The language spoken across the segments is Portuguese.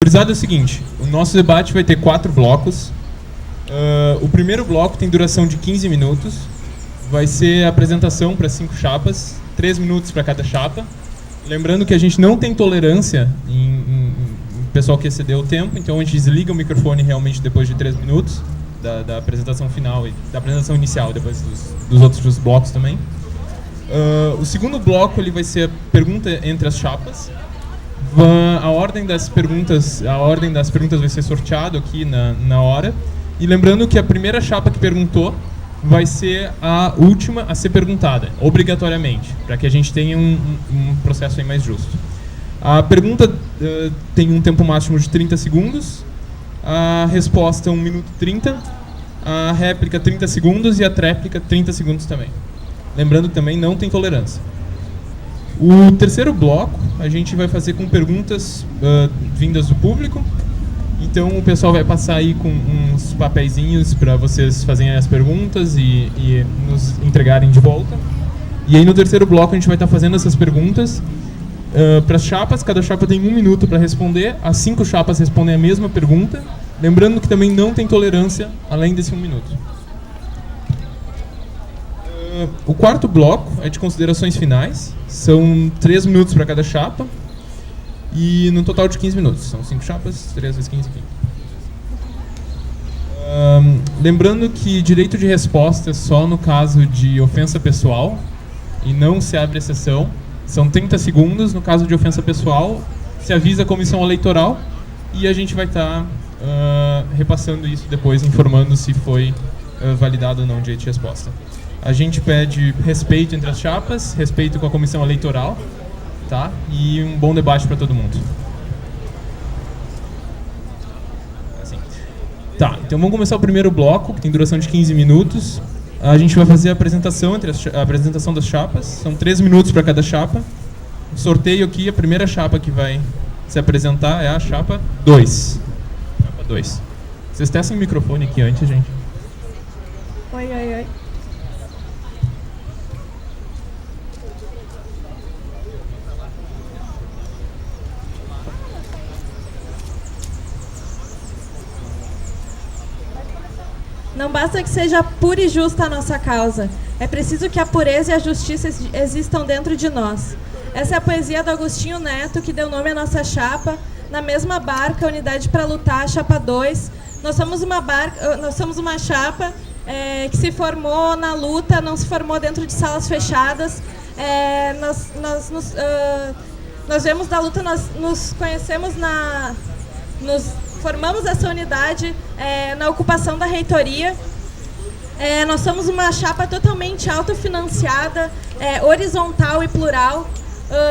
frisado é o seguinte, o nosso debate vai ter 4 blocos. O primeiro bloco tem duração de 15 minutos. Vai ser a apresentação para 5 chapas, 3 minutos para cada chapa. Lembrando que a gente não tem tolerância em pessoal que excedeu o tempo, então a gente desliga o microfone realmente depois de 3 minutos da apresentação final e da apresentação inicial, depois dos outros blocos também. O segundo bloco ele vai ser a pergunta entre as chapas. A ordem das perguntas vai ser sorteado aqui na hora. E lembrando que a primeira chapa que perguntou vai ser a última a ser perguntada, obrigatoriamente, para que a gente tenha um processo aí mais justo. A pergunta tem um tempo máximo de 30 segundos, a resposta 1 minuto e 30, a réplica 30 segundos e a tréplica 30 segundos também. Lembrando que também não tem tolerância. O terceiro bloco a gente vai fazer com perguntas vindas do público. Então o pessoal vai passar aí com uns papeizinhos para vocês fazerem as perguntas e nos entregarem de volta. E aí no terceiro bloco a gente vai estar fazendo essas perguntas para as chapas. Cada chapa tem 1 minuto para responder. As 5 chapas respondem a mesma pergunta. Lembrando que também não tem tolerância além desse 1 minuto. O quarto bloco é de considerações finais. São 3 minutos para cada chapa. E no total de 15 minutos. São 5 chapas, 3 vezes 15, 15. Lembrando que direito de resposta é só no caso de ofensa pessoal e não se abre exceção. São 30 segundos. No caso de ofensa pessoal, se avisa a comissão eleitoral e a gente vai estar repassando isso depois, informando se foi validado ou não o direito de resposta. A gente pede respeito entre as chapas, respeito com a comissão eleitoral, tá? E um bom debate para todo mundo. Assim. Tá, então vamos começar o primeiro bloco, que tem duração de 15 minutos. A gente vai fazer a apresentação, a apresentação das chapas. São 3 minutos para cada chapa. Sorteio aqui, a primeira chapa que vai se apresentar é a chapa 2. Chapa 2. Vocês testem o microfone aqui antes, gente. Oi, oi, oi. Não basta que seja pura e justa a nossa causa. É preciso que a pureza e a justiça existam dentro de nós. Essa é a poesia do Agostinho Neto, que deu nome à nossa chapa. Na mesma barca, Unidade para Lutar, a chapa 2. Nós somos uma chapa que se formou na luta, não se formou dentro de salas fechadas. Nós viemos da luta, nós nos conhecemos formamos essa unidade na ocupação da reitoria. Nós somos uma chapa totalmente autofinanciada, horizontal e plural.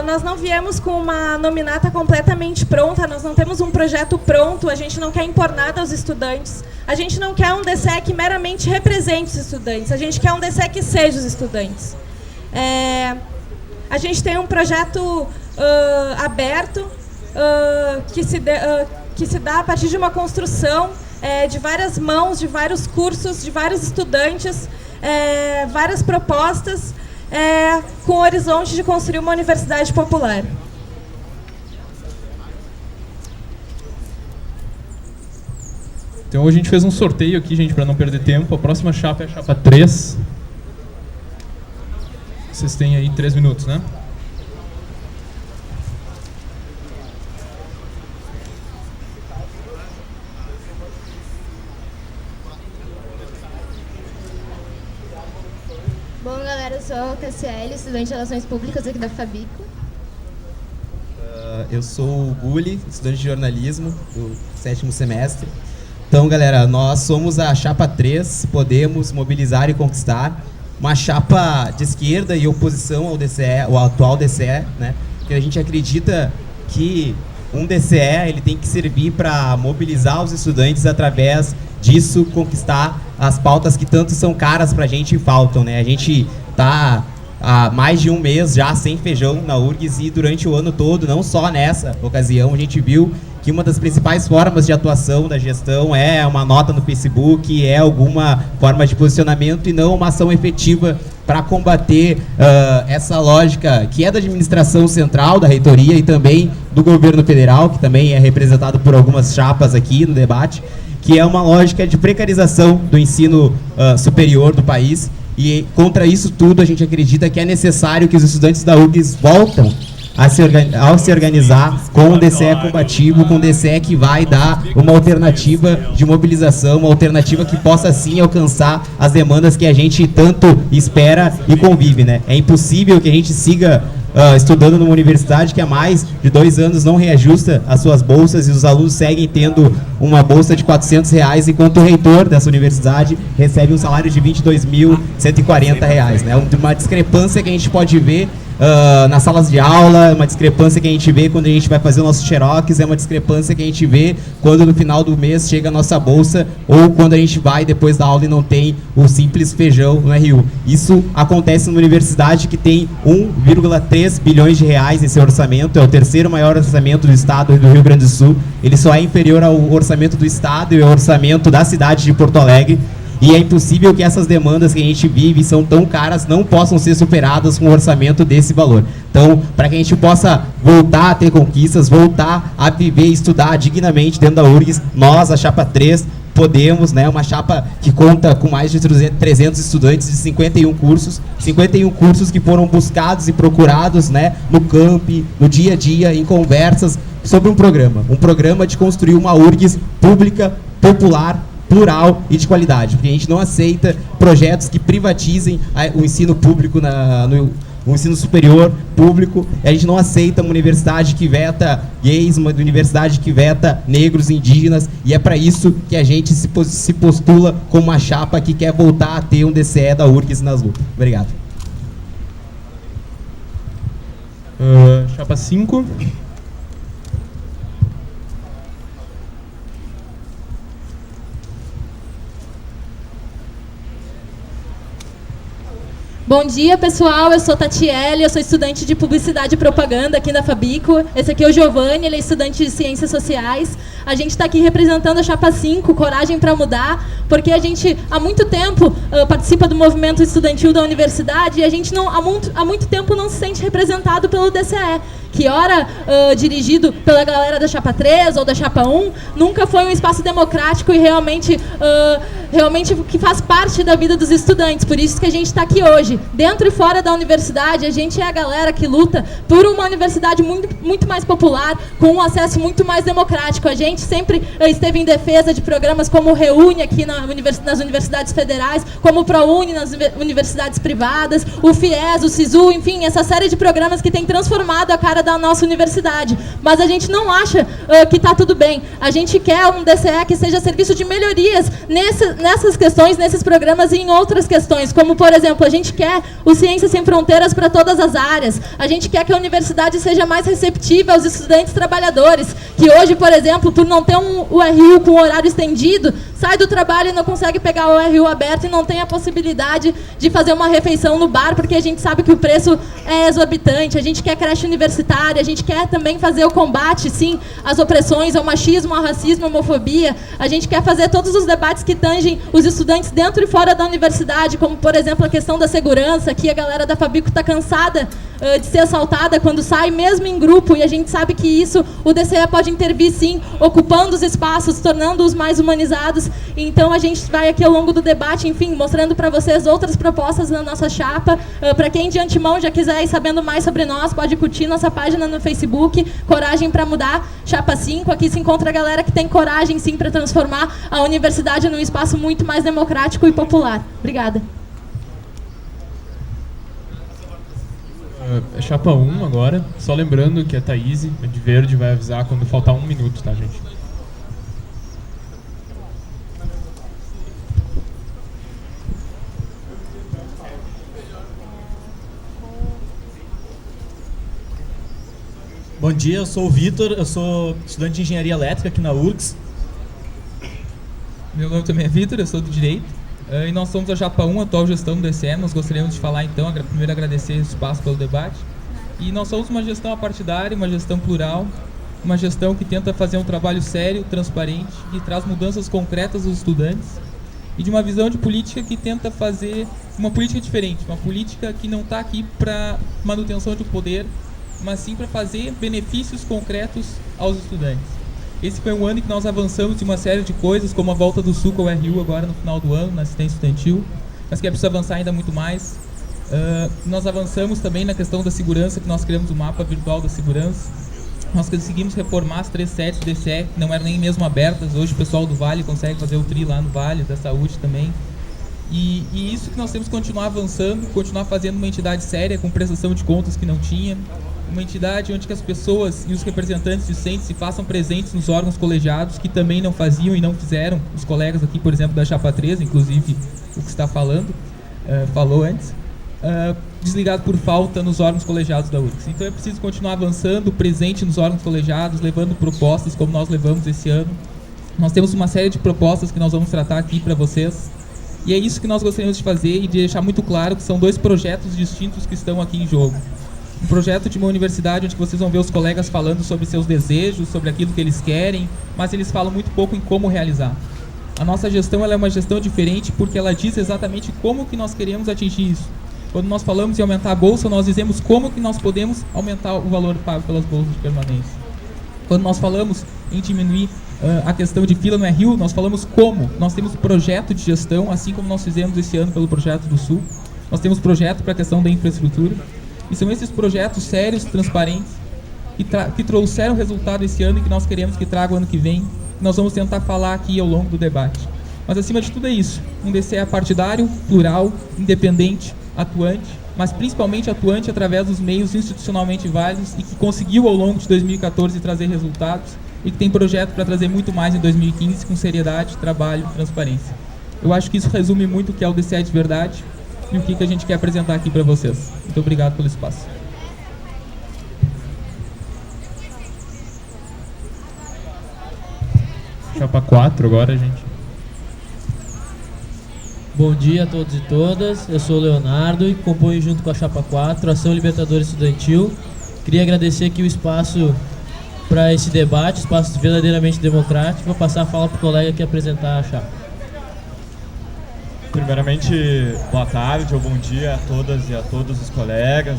Nós não viemos com uma nominata completamente pronta, nós não temos um projeto pronto, a gente não quer impor nada aos estudantes. A gente não quer um DCE que meramente represente os estudantes, a gente quer um DCE que seja os estudantes. A gente tem um projeto aberto que se dá a partir de uma construção de várias mãos, de vários cursos, de vários estudantes, várias propostas, com o horizonte de construir uma universidade popular. Então a gente fez um sorteio aqui, gente, para não perder tempo. A próxima chapa é a chapa 3. Vocês têm aí 3 minutos, né? Bom, galera, eu sou a Cassiele, estudante de Relações Públicas aqui da Fabico. Eu sou o Guli, estudante de jornalismo do 7º semestre. Então, galera, nós somos a chapa 3, Podemos Mobilizar e Conquistar, uma chapa de esquerda e oposição ao DCE, ao atual DCE, né? Porque a gente acredita que um DCE ele tem que servir para mobilizar os estudantes através disso, conquistar as pautas que tanto são caras pra gente e faltam, né? A gente tá há mais de um mês já sem feijão na URGS e durante o ano todo, não só nessa ocasião, a gente viu que uma das principais formas de atuação da gestão é uma nota no Facebook, é alguma forma de posicionamento e não uma ação efetiva para combater essa lógica que é da administração central, da reitoria e também do governo federal, que também é representado por algumas chapas aqui no debate, que é uma lógica de precarização do ensino superior do país. E contra isso tudo a gente acredita que é necessário que os estudantes da URGS voltem ao se organizar com um DCE combativo, com um DCE que vai dar uma alternativa de mobilização, uma alternativa que possa sim alcançar as demandas que a gente tanto espera e convive, né? É impossível que a gente siga estudando numa universidade que há mais de 2 anos não reajusta as suas bolsas e os alunos seguem tendo uma bolsa de R$400, enquanto o reitor dessa universidade recebe um salário de R$22.140, né? Uma discrepância que a gente pode ver nas salas de aula, uma discrepância que a gente vê quando a gente vai fazer o nosso xerox, é uma discrepância que a gente vê quando no final do mês chega a nossa bolsa ou quando a gente vai depois da aula e não tem o simples feijão no RU. Isso acontece numa universidade que tem R$1,3 bilhões em seu orçamento, é o terceiro maior orçamento do estado do Rio Grande do Sul, ele só é inferior ao orçamento do estado e ao orçamento da cidade de Porto Alegre. E é impossível que essas demandas que a gente vive são tão caras não possam ser superadas com um orçamento desse valor. Então, para que a gente possa voltar a ter conquistas, voltar a viver e estudar dignamente dentro da URGS, nós, a Chapa 3, podemos, né, uma chapa que conta com mais de 300 estudantes de 51 cursos que foram buscados e procurados, né, no campi, no dia a dia, em conversas sobre um programa de construir uma URGS pública, popular, plural e de qualidade, porque a gente não aceita projetos que privatizem o ensino público, o ensino superior público. A gente não aceita uma universidade que veta gays, uma universidade que veta negros, indígenas, e é para isso que a gente se postula como uma chapa que quer voltar a ter um DCE da URGS nas lutas. Obrigado. Chapa 5. Bom dia, pessoal. Eu sou Tatiele, eu sou estudante de Publicidade e Propaganda aqui da Fabico. Esse aqui é o Giovanni, ele é estudante de Ciências Sociais. A gente está aqui representando a Chapa 5, Coragem para Mudar, porque a gente há muito tempo participa do movimento estudantil da universidade e a gente há muito tempo não se sente representado pelo DCE, que ora dirigido pela galera da Chapa 3 ou da Chapa 1, nunca foi um espaço democrático e realmente que faz parte da vida dos estudantes. Por isso que a gente está aqui hoje. Dentro e fora da universidade, a gente é a galera que luta por uma universidade muito mais popular, com um acesso muito mais democrático. A gente sempre esteve em defesa de programas como o Reúne aqui nas universidades federais, como o ProUni nas universidades privadas, o FIES, o SISU, enfim, essa série de programas que tem transformado a cara da nossa universidade. Mas a gente não acha que está tudo bem. A gente quer um DCE que seja serviço de melhorias nessas questões, nesses programas e em outras questões, como, por exemplo, a gente quer o Ciências Sem Fronteiras para todas as áreas. A gente quer que a universidade seja mais receptiva aos estudantes trabalhadores, que hoje, por exemplo, por não ter um RU com horário estendido, sai do trabalho e não consegue pegar o RU aberto e não tem a possibilidade de fazer uma refeição no bar, porque a gente sabe que o preço é exorbitante. A gente quer creche universitária, a gente quer também fazer o combate, sim, às opressões, ao machismo, ao racismo, à homofobia. A gente quer fazer todos os debates que tangem os estudantes dentro e fora da universidade, como, por exemplo, a questão da segurança, que a galera da Fabico está cansada de ser assaltada quando sai, mesmo em grupo, e a gente sabe que isso, o DCE pode intervir, sim, ocupando os espaços, tornando-os mais humanizados. Então a gente vai aqui ao longo do debate, enfim, mostrando para vocês outras propostas na nossa chapa. Para quem de antemão já quiser ir sabendo mais sobre nós, pode curtir nossa página no Facebook, Coragem para Mudar, Chapa 5. Aqui se encontra a galera que tem coragem, sim, para transformar a universidade num espaço muito mais democrático e popular. Obrigada. Chapa 1 agora, só lembrando que a Thaís, de verde, vai avisar quando faltar 1 minuto, tá, gente? Bom dia, eu sou o Vitor, eu sou estudante de Engenharia Elétrica aqui na URGS. Meu nome também é Vitor, eu sou do Direito. E nós somos a Chapa 1, atual gestão do DCE. Nós gostaríamos de falar, então, primeiro agradecer o espaço pelo debate. E nós somos uma gestão apartidária, uma gestão plural, uma gestão que tenta fazer um trabalho sério, transparente, que traz mudanças concretas aos estudantes, e de uma visão de política que tenta fazer uma política diferente, uma política que não está aqui para manutenção de poder, mas sim para fazer benefícios concretos aos estudantes. Esse foi um ano em que nós avançamos de uma série de coisas, como a volta do SUC ao RU agora no final do ano, na assistência estudantil, mas que é preciso avançar ainda muito mais. Nós avançamos também na questão da segurança, que nós criamos o mapa virtual da segurança. Nós conseguimos reformar as 3 sedes do DCE, que não eram nem mesmo abertas. Hoje o pessoal do Vale consegue fazer o TRI lá no Vale, da saúde também. E isso que nós temos que continuar avançando, continuar fazendo uma entidade séria, com prestação de contas que não tinha. Uma entidade onde que as pessoas e os representantes discentes se façam presentes nos órgãos colegiados, que também não faziam e não fizeram. Os colegas aqui, por exemplo, da Chapa 3, inclusive o que está falando, falou antes. Desligado por falta nos órgãos colegiados da URGS. Então é preciso continuar avançando, presente nos órgãos colegiados, levando propostas como nós levamos esse ano. Nós temos uma série de propostas que nós vamos tratar aqui para vocês. E é isso que nós gostaríamos de fazer e de deixar muito claro que são 2 projetos distintos que estão aqui em jogo. Um projeto de uma universidade onde vocês vão ver os colegas falando sobre seus desejos, sobre aquilo que eles querem, mas eles falam muito pouco em como realizar. A nossa gestão ela é uma gestão diferente porque ela diz exatamente como que nós queremos atingir isso. Quando nós falamos em aumentar a bolsa, nós dizemos como que nós podemos aumentar o valor pago pelas bolsas de permanência. Quando nós falamos em diminuir a questão de fila no RU, nós falamos como. Nós temos projeto de gestão, assim como nós fizemos esse ano pelo projeto do Sul. Nós temos projeto para a questão da infraestrutura. E são esses projetos sérios, transparentes, que trouxeram resultado esse ano e que nós queremos que tragam ano que vem. Nós vamos tentar falar aqui ao longo do debate. Mas acima de tudo é isso. Um DCE partidário, plural, independente, atuante, mas principalmente atuante através dos meios institucionalmente válidos e que conseguiu ao longo de 2014 trazer resultados e que tem projeto para trazer muito mais em 2015 com seriedade, trabalho e transparência. Eu acho que isso resume muito o que é o DCE de verdade e o que a gente quer apresentar aqui para vocês. Muito obrigado pelo espaço. Chapa 4 agora, gente. Bom dia a todos e todas, eu sou o Leonardo e componho junto com a Chapa 4, Ação Libertadores Estudantil. Queria agradecer aqui o espaço para esse debate, espaço verdadeiramente democrático. Vou passar a fala para o colega aqui apresentar a Chapa. Primeiramente, boa tarde ou bom dia a todas e a todos os colegas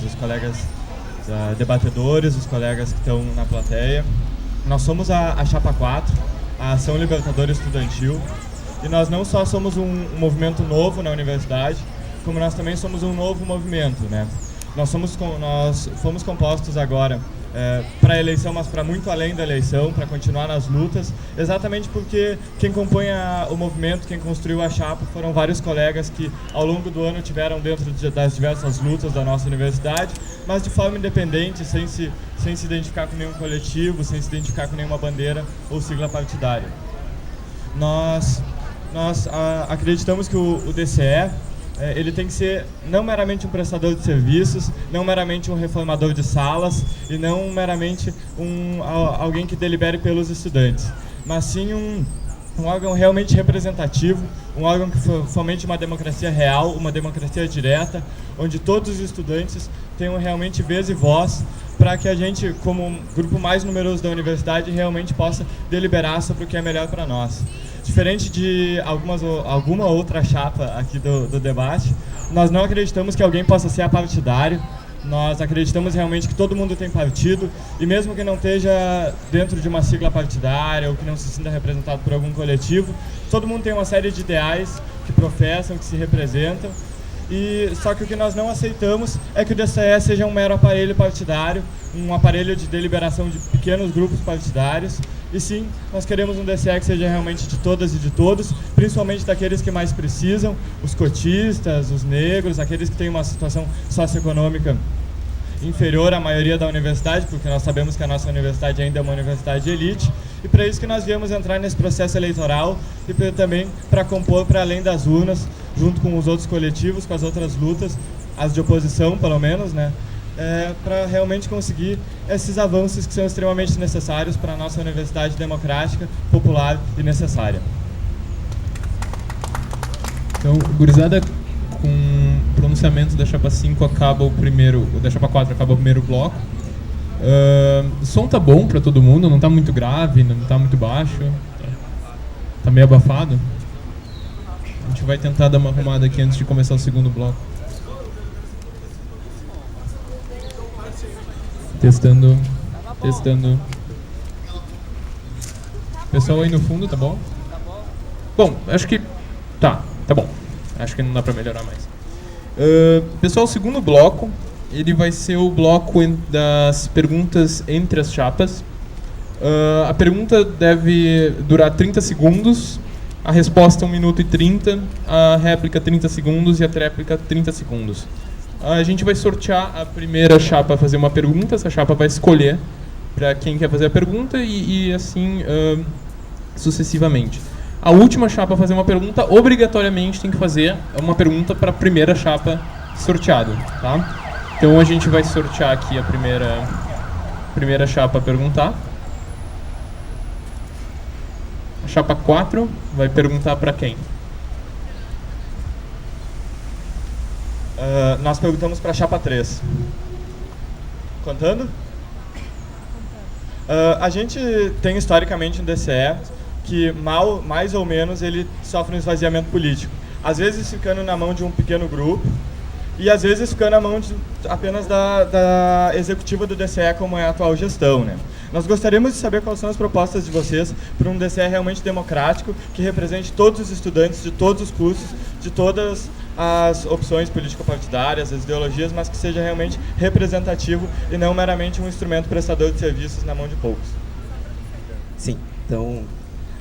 debatedores, os colegas que estão na plateia. Nós somos a Chapa 4, a Ação Libertadores Estudantil. E nós não só somos um movimento novo na universidade, como nós também somos um novo movimento, né? Nós fomos compostos agora para a eleição, mas para muito além da eleição, para continuar nas lutas, exatamente porque quem compõe o movimento, quem construiu a chapa, foram vários colegas que ao longo do ano tiveram dentro das diversas lutas da nossa universidade, mas de forma independente, sem se identificar com nenhum coletivo, sem se identificar com nenhuma bandeira ou sigla partidária. Nós acreditamos que o DCE ele tem que ser não meramente um prestador de serviços, não meramente um reformador de salas e não meramente alguém que delibere pelos estudantes, mas sim um órgão realmente representativo, um órgão que fomente uma democracia real, uma democracia direta, onde todos os estudantes tenham realmente vez e voz, para que a gente, como grupo mais numeroso da universidade, realmente possa deliberar sobre o que é melhor para nós. Diferente de alguma outra chapa aqui do debate, nós não acreditamos que alguém possa ser apartidário. Nós acreditamos realmente que todo mundo tem partido e mesmo que não esteja dentro de uma sigla partidária ou que não se sinta representado por algum coletivo, todo mundo tem uma série de ideais que professam, que se representam. Só que o que nós não aceitamos é que o DCE seja um mero aparelho partidário, um aparelho de deliberação de pequenos grupos partidários. E sim, nós queremos um DCE que seja realmente de todas e de todos, principalmente daqueles que mais precisam, os cotistas, os negros, aqueles que têm uma situação socioeconômica inferior à maioria da universidade, porque nós sabemos que a nossa universidade ainda é uma universidade de elite, e para isso que nós viemos entrar nesse processo eleitoral e também para compor para além das urnas, junto com os outros coletivos, com as outras lutas, as de oposição pelo menos, né? Para realmente conseguir esses avanços que são extremamente necessários para a nossa universidade democrática, popular e necessária. Então, gurizada, com o pronunciamento da Chapa 5 acaba o da Chapa 4 acaba o primeiro bloco. O som tá bom pra todo mundo, não tá muito grave, não tá muito baixo. Tá meio abafado. A gente vai tentar dar uma arrumada aqui antes de começar o segundo bloco. Testando. Pessoal aí no fundo, tá bom? Bom, acho que... Tá bom. Acho que não dá pra melhorar mais. Pessoal, o segundo bloco, ele vai ser o bloco das perguntas entre as chapas. A pergunta deve durar 30 segundos, a resposta 1 minuto e 30, a réplica 30 segundos e a tréplica 30 segundos. A gente vai sortear a primeira chapa a fazer uma pergunta, essa chapa vai escolher para quem quer fazer a pergunta e assim sucessivamente. A última chapa a fazer uma pergunta, obrigatoriamente tem que fazer uma pergunta para a primeira chapa sorteada, tá? Então a gente vai sortear aqui a primeira chapa a perguntar. A chapa 4 vai perguntar para quem? Nós perguntamos para a chapa 3. Contando? A gente tem historicamente um DCE que mais ou menos ele sofre um esvaziamento político. Às vezes ficando na mão de um pequeno grupo e às vezes ficando na mão apenas da executiva do DCE, como é a atual gestão, né? Nós gostaríamos de saber quais são as propostas de vocês para um DCE realmente democrático, que represente todos os estudantes de todos os cursos, de todas as opções político-partidárias, as ideologias, mas que seja realmente representativo e não meramente um instrumento prestador de serviços na mão de poucos. Sim, então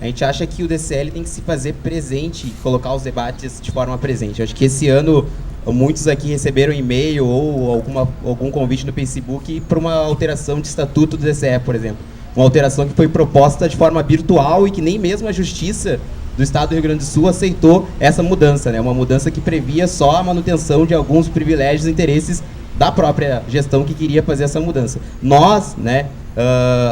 a gente acha que o DCE tem que se fazer presente, colocar os debates de forma presente. Eu acho que esse ano muitos aqui receberam e-mail ou algum convite no Facebook para uma alteração de estatuto do DCE, por exemplo. Uma alteração que foi proposta de forma virtual e que nem mesmo a Justiça do Estado do Rio Grande do Sul aceitou essa mudança, né? Uma mudança que previa só a manutenção de alguns privilégios e interesses da própria gestão que queria fazer essa mudança. Nós, né,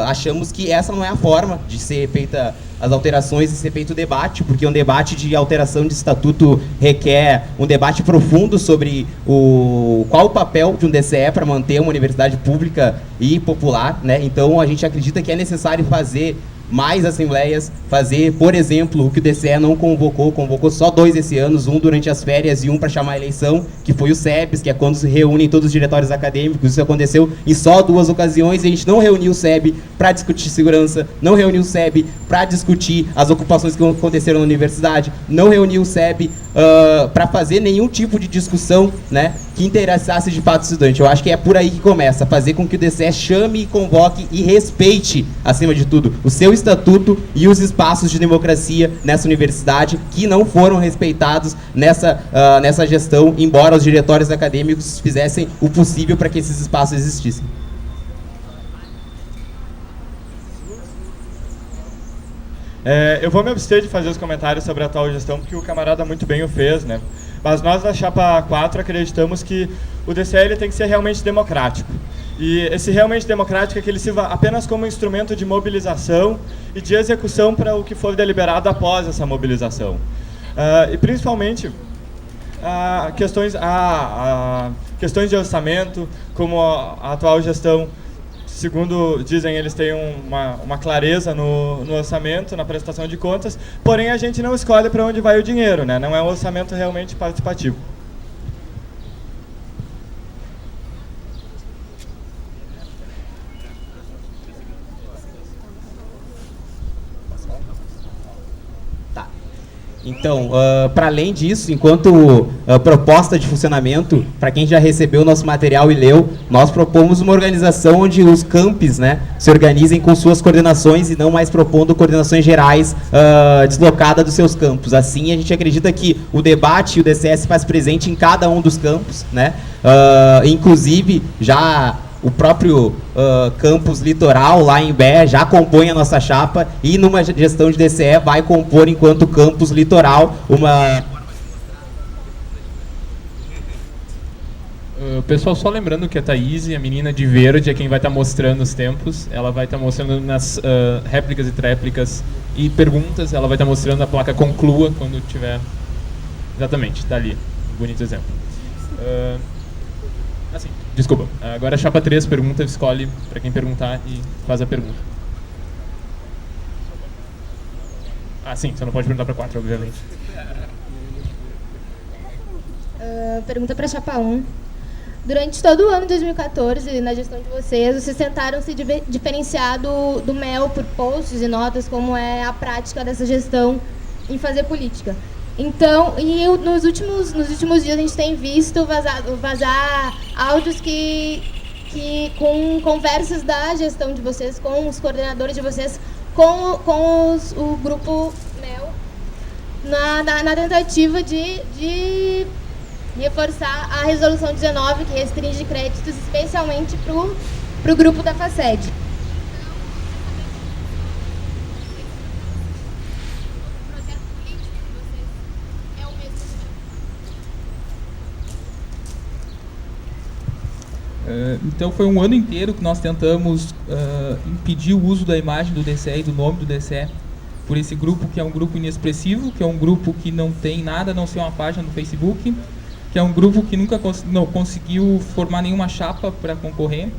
achamos que essa não é a forma de ser feita as alterações e ser feito o debate, porque um debate de alteração de estatuto requer um debate profundo sobre qual o papel de um DCE para manter uma universidade pública e popular, né? Então a gente acredita que é necessário fazer mais assembleias, fazer, por exemplo, o que o DCE não convocou só 2 esse ano, um durante as férias e um para chamar a eleição, que foi o SEBS, que é quando se reúnem todos os diretórios acadêmicos. Isso aconteceu em só 2 ocasiões e a gente não reuniu o SEB para discutir segurança, não reuniu o SEB para discutir as ocupações que aconteceram na universidade, não reuniu o SEB para fazer nenhum tipo de discussão, né, que interessasse de fato o estudante. Eu acho que é por aí que começa, fazer com que o DCE chame, convoque e respeite, acima de tudo, o seu estatuto e os espaços de democracia nessa universidade que não foram respeitados nessa gestão, embora os diretórios acadêmicos fizessem o possível para que esses espaços existissem. Eu vou me abster de fazer os comentários sobre a atual gestão, porque o camarada muito bem o fez, né? Mas nós da Chapa 4 acreditamos que o DCE ele tem que ser realmente democrático. E esse realmente democrático é que ele sirva apenas como instrumento de mobilização e de execução para o que for deliberado após essa mobilização. E principalmente questões de orçamento, como a atual gestão, segundo dizem, eles têm uma clareza no orçamento, na prestação de contas, porém a gente não escolhe para onde vai o dinheiro, né? Não é um orçamento realmente participativo. Então, para além disso, enquanto proposta de funcionamento, para quem já recebeu o nosso material e leu, nós propomos uma organização onde os campos, né, se organizem com suas coordenações e não mais propondo coordenações gerais deslocadas dos seus campos. Assim, a gente acredita que o debate e o DCE se faz presente em cada um dos campos, né? Inclusive, já o próprio campus litoral, lá em Bé, já compõe a nossa chapa e numa gestão de DCE vai compor, enquanto campus litoral, uma... Pessoal, só lembrando que a Thaís, a menina de verde, é quem vai estar mostrando os tempos. Ela vai estar mostrando nas réplicas e tréplicas e perguntas. Ela vai estar mostrando a placa conclua quando tiver... Exatamente, está ali. Bonito exemplo. Assim... Desculpa. Agora a chapa 3 pergunta, escolhe para quem perguntar e faz a pergunta. Ah, sim, você não pode perguntar para 4, obviamente. Pergunta para a chapa 1. Durante todo o ano de 2014, na gestão de vocês tentaram se diferenciar do MEL por posts e notas, como é a prática dessa gestão em fazer política. Então, nos últimos dias a gente tem visto vazar áudios com conversas da gestão de vocês, com os coordenadores de vocês, com o grupo MEL, na tentativa de reforçar a resolução 19, que restringe créditos especialmente para o grupo da FACED. Então foi um ano inteiro que nós tentamos impedir o uso da imagem do DCE e do nome do DCE por esse grupo, que é um grupo inexpressivo, que é um grupo que não tem nada a não ser uma página no Facebook, que é um grupo que nunca conseguiu formar nenhuma chapa para concorrer,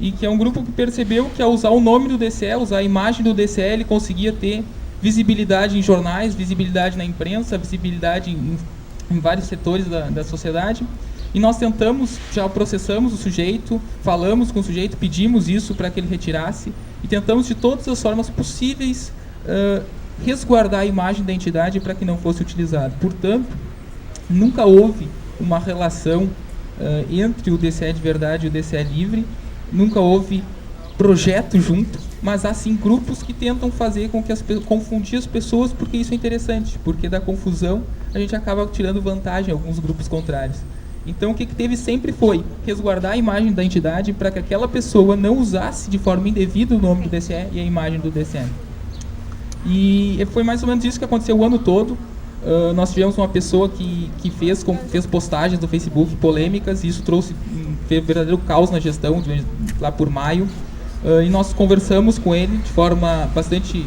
e que é um grupo que percebeu que ao usar o nome do DCE, usar a imagem do DCE, ele conseguia ter visibilidade em jornais, visibilidade na imprensa, visibilidade em vários setores da sociedade. E nós tentamos, já processamos o sujeito, falamos com o sujeito, pedimos isso para que ele retirasse, e tentamos de todas as formas possíveis resguardar a imagem da entidade para que não fosse utilizado. Portanto, nunca houve uma relação entre o DCE de verdade e o DCE livre, nunca houve projeto junto, mas há sim grupos que tentam fazer com que confundir as pessoas, porque isso é interessante, porque da confusão a gente acaba tirando vantagem a alguns grupos contrários. Então o que teve sempre foi resguardar a imagem da entidade para que aquela pessoa não usasse de forma indevida o nome do DCE e a imagem do DCE. E foi mais ou menos isso que aconteceu o ano todo. Nós tivemos uma pessoa que fez postagens no Facebook polêmicas, e isso trouxe um verdadeiro caos na gestão lá por maio. E nós conversamos com ele de forma bastante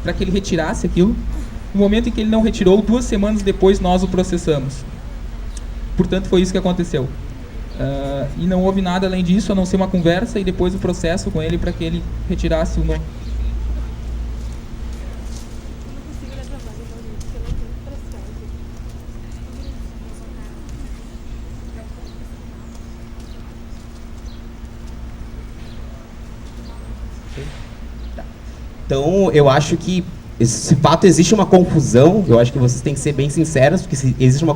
para que ele retirasse aquilo. No momento em que ele não retirou, 2 semanas depois nós o processamos. Portanto, foi isso que aconteceu. E não houve nada além disso, a não ser uma conversa e depois o processo com ele para que ele retirasse o nome. Então, eu acho que esse fato existe uma confusão, eu acho que vocês têm que ser bem sinceros, porque se existe uma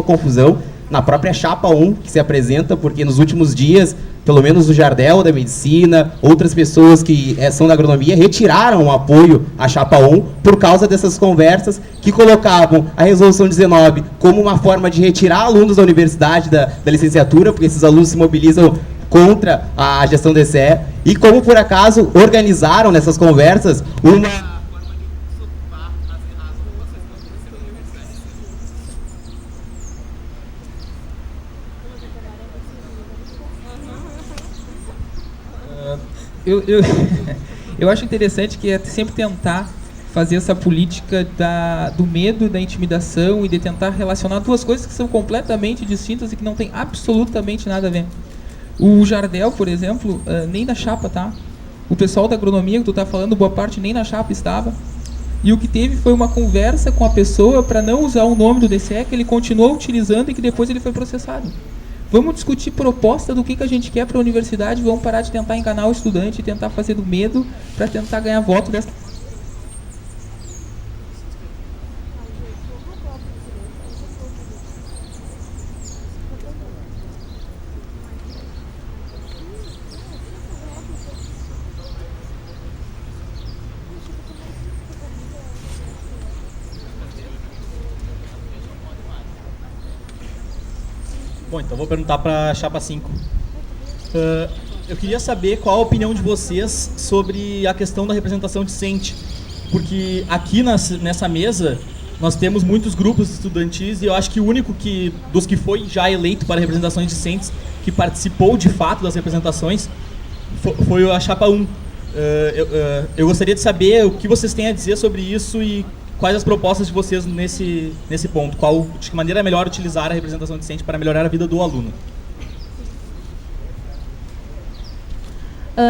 confusão na própria chapa 1 que se apresenta, porque nos últimos dias, pelo menos o Jardel da Medicina, outras pessoas que são da agronomia, retiraram o apoio à chapa 1 por causa dessas conversas que colocavam a resolução 19 como uma forma de retirar alunos da universidade, da licenciatura, porque esses alunos se mobilizam contra a gestão DCE, e como por acaso organizaram nessas conversas uma... Eu acho interessante que é sempre tentar fazer essa política do medo, da intimidação e de tentar relacionar duas coisas que são completamente distintas e que não tem absolutamente nada a ver. O Jardel, por exemplo, nem na chapa tá. O pessoal da agronomia que tu tá falando, boa parte nem na chapa estava. E o que teve foi uma conversa com a pessoa para não usar o nome do DCE, que ele continuou utilizando e que depois ele foi processado. Vamos discutir proposta do que a gente quer para a universidade, vamos parar de tentar enganar o estudante e tentar fazer do medo para tentar ganhar voto dessa. Bom, então vou perguntar para a chapa 5. Eu queria saber qual a opinião de vocês sobre a questão da representação discente, porque aqui nessa mesa nós temos muitos grupos estudantis e eu acho que o único dos que foi já eleito para representações discentes, que participou de fato das representações, foi a chapa 1. Eu gostaria de saber o que vocês têm a dizer sobre isso e quais as propostas de vocês nesse ponto. De que maneira é melhor utilizar a representação discente para melhorar a vida do aluno?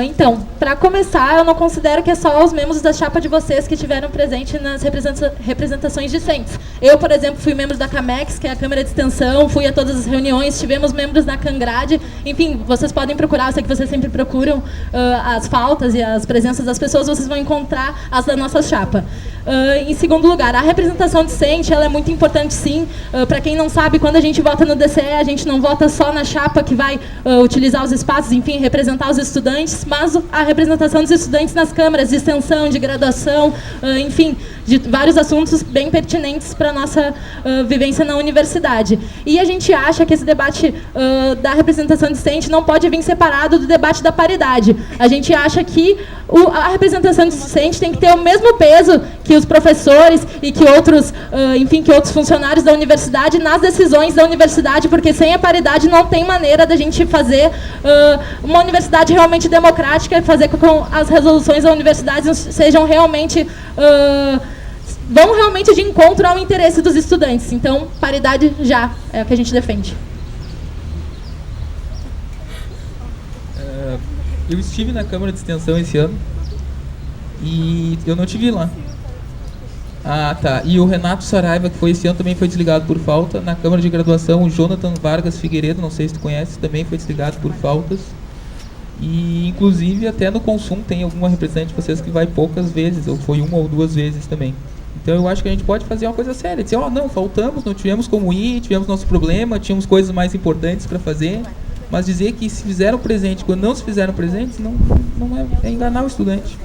Então, para começar, eu não considero que é só os membros da chapa de vocês que estiveram presentes nas representações discentes. Eu, por exemplo, fui membro da CAMEX, que é a Câmara de Extensão, fui a todas as reuniões, tivemos membros da CANGRADE, enfim, vocês podem procurar, eu sei que vocês sempre procuram as faltas e as presenças das pessoas, vocês vão encontrar as da nossa chapa. Em segundo lugar, a representação discente, ela é muito importante sim. Para quem não sabe, quando a gente vota no DCE, a gente não vota só na chapa que vai utilizar os espaços, enfim, representar os estudantes, mas a representação dos estudantes nas câmaras de extensão, de graduação, enfim, de vários assuntos bem pertinentes para a nossa vivência na universidade. E a gente acha que esse debate da representação discente não pode vir separado do debate da paridade. A gente acha que a representação discente tem que ter o mesmo peso que os professores e que outros, enfim, que outros funcionários da universidade nas decisões da universidade, porque sem a paridade não tem maneira da gente fazer uma universidade realmente democrática e fazer com que as resoluções da universidade sejam realmente vão realmente de encontro ao interesse dos estudantes. Então, paridade já é o que a gente defende. Eu estive na Câmara de Extensão esse ano e eu não te vi lá. Ah, tá. E o Renato Saraiva, que foi esse ano, também foi desligado por falta. Na Câmara de Graduação, o Jonathan Vargas Figueiredo, não sei se tu conhece, também foi desligado por faltas. E, inclusive, até no Consumo tem alguma representante de vocês que vai poucas vezes, ou foi uma ou duas vezes também. Então, eu acho que a gente pode fazer uma coisa séria. Dizer, não, faltamos, não tivemos como ir, tivemos nosso problema, tínhamos coisas mais importantes para fazer. Mas dizer que se fizeram presente quando não se fizeram presentes, não é enganar o estudante.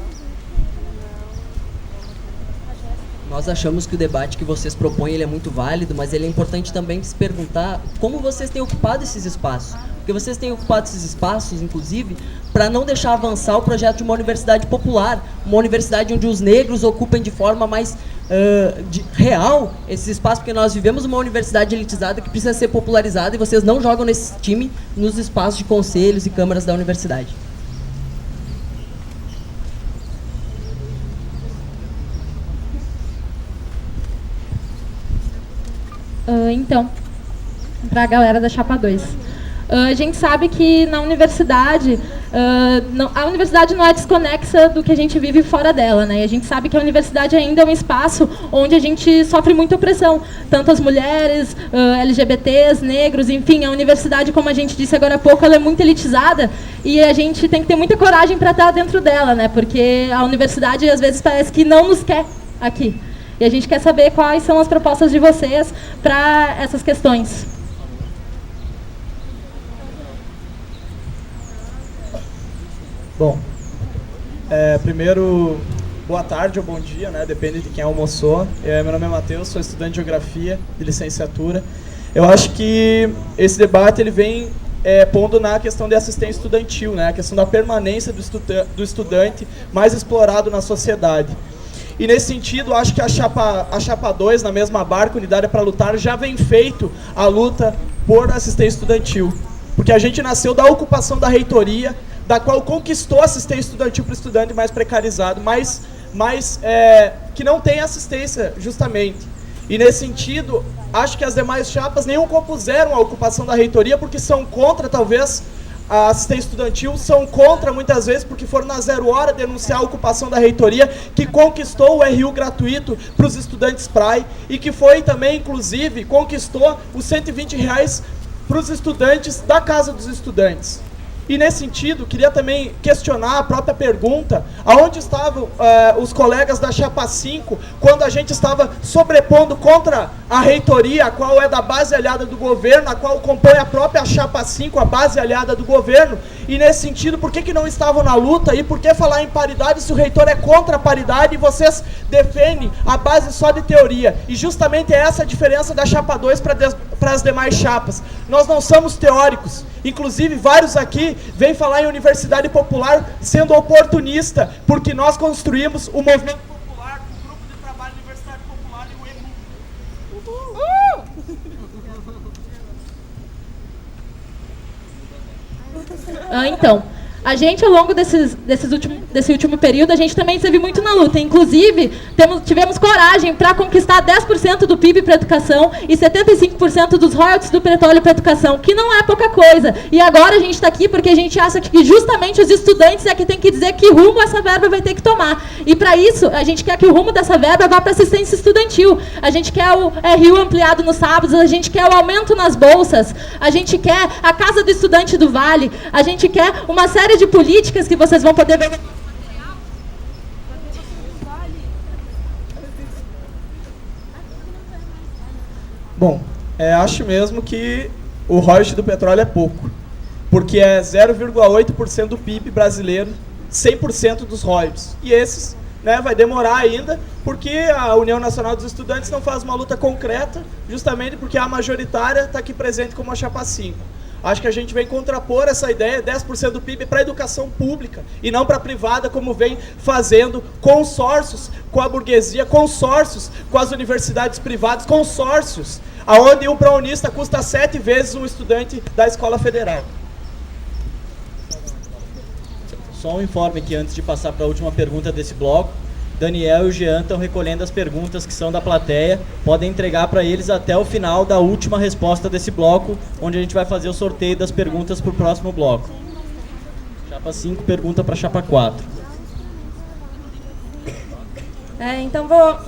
Nós achamos que o debate que vocês propõem ele é muito válido, mas ele é importante também se perguntar como vocês têm ocupado esses espaços. Porque vocês têm ocupado esses espaços, inclusive, para não deixar avançar o projeto de uma universidade popular, uma universidade onde os negros ocupem de forma mais real esses espaços, porque nós vivemos uma universidade elitizada que precisa ser popularizada e vocês não jogam nesse time nos espaços de conselhos e câmaras da universidade. Então, para a galera da Chapa 2. A gente sabe que na universidade, a universidade não é desconexa do que a gente vive fora dela, né? E a gente sabe que a universidade ainda é um espaço onde a gente sofre muita opressão. Tanto as mulheres, LGBTs, negros, enfim, a universidade, como a gente disse agora há pouco, ela é muito elitizada e a gente tem que ter muita coragem para estar dentro dela, né? Porque a universidade, às vezes, parece que não nos quer aqui. E a gente quer saber quais são as propostas de vocês para essas questões. Bom, primeiro, boa tarde ou bom dia, né? Depende de quem almoçou. Meu nome é Matheus, sou estudante de Geografia de licenciatura. Eu acho que esse debate ele vem pondo na questão de assistência estudantil, né? A questão da permanência do estudante mais explorado na sociedade. E nesse sentido, acho que a Chapa 2, na mesma barca, Unidade para Lutar, já vem feito a luta por assistência estudantil. Porque a gente nasceu da ocupação da reitoria, da qual conquistou assistência estudantil para o estudante mais precarizado, mas que não tem assistência, justamente. E nesse sentido, acho que as demais chapas nenhum compuseram a ocupação da reitoria, porque são contra, talvez, a assistência estudantil, são contra muitas vezes porque foram na 0 hora denunciar a ocupação da reitoria, que conquistou o RU gratuito para os estudantes PRAE e que foi também, inclusive, conquistou os R$120 para os estudantes da Casa dos Estudantes. E nesse sentido, queria também questionar a própria pergunta, aonde estavam os colegas da Chapa 5, quando a gente estava sobrepondo contra a reitoria, a qual é da base aliada do governo, a qual compõe a própria Chapa 5, a base aliada do governo, e nesse sentido, por que não estavam na luta, e por que falar em paridade se o reitor é contra a paridade e vocês defendem a base só de teoria? E justamente é essa a diferença da Chapa 2 para as demais chapas. Nós não somos teóricos, inclusive vários aqui vêm falar em universidade popular sendo oportunista, porque nós construímos o movimento popular, o grupo de trabalho Universidade Popular e o EMU. Então, A gente, ao longo desse último período, a gente também esteve muito na luta. Inclusive, tivemos coragem para conquistar 10% do PIB para a educação e 75% dos royalties do petróleo para a educação, que não é pouca coisa. E agora a gente está aqui porque a gente acha que justamente os estudantes é que tem que dizer que rumo essa verba vai ter que tomar. E para isso, a gente quer que o rumo dessa verba vá para assistência estudantil. A gente quer o RU ampliado nos sábados, a gente quer o aumento nas bolsas, a gente quer a Casa do Estudante do Vale, a gente quer uma série de políticas que vocês vão poder ver. Bom, acho mesmo que o royalty do petróleo é pouco, porque é 0,8% do PIB brasileiro, 100% dos royalties. E esses, né, vai demorar ainda, porque a União Nacional dos Estudantes não faz uma luta concreta, justamente porque a majoritária está aqui presente como a Chapa 5. Acho que a gente vem contrapor essa ideia, 10% do PIB, para a educação pública e não para a privada, como vem fazendo consórcios com a burguesia, consórcios com as universidades privadas, consórcios, onde um prounista custa 7 vezes um estudante da escola federal. Só um informe que antes de passar para a última pergunta desse bloco, Daniel e o Jean estão recolhendo as perguntas que são da plateia, podem entregar para eles até o final da última resposta desse bloco, onde a gente vai fazer o sorteio das perguntas para o próximo bloco. Chapa 5 pergunta para a Chapa 4. Então vou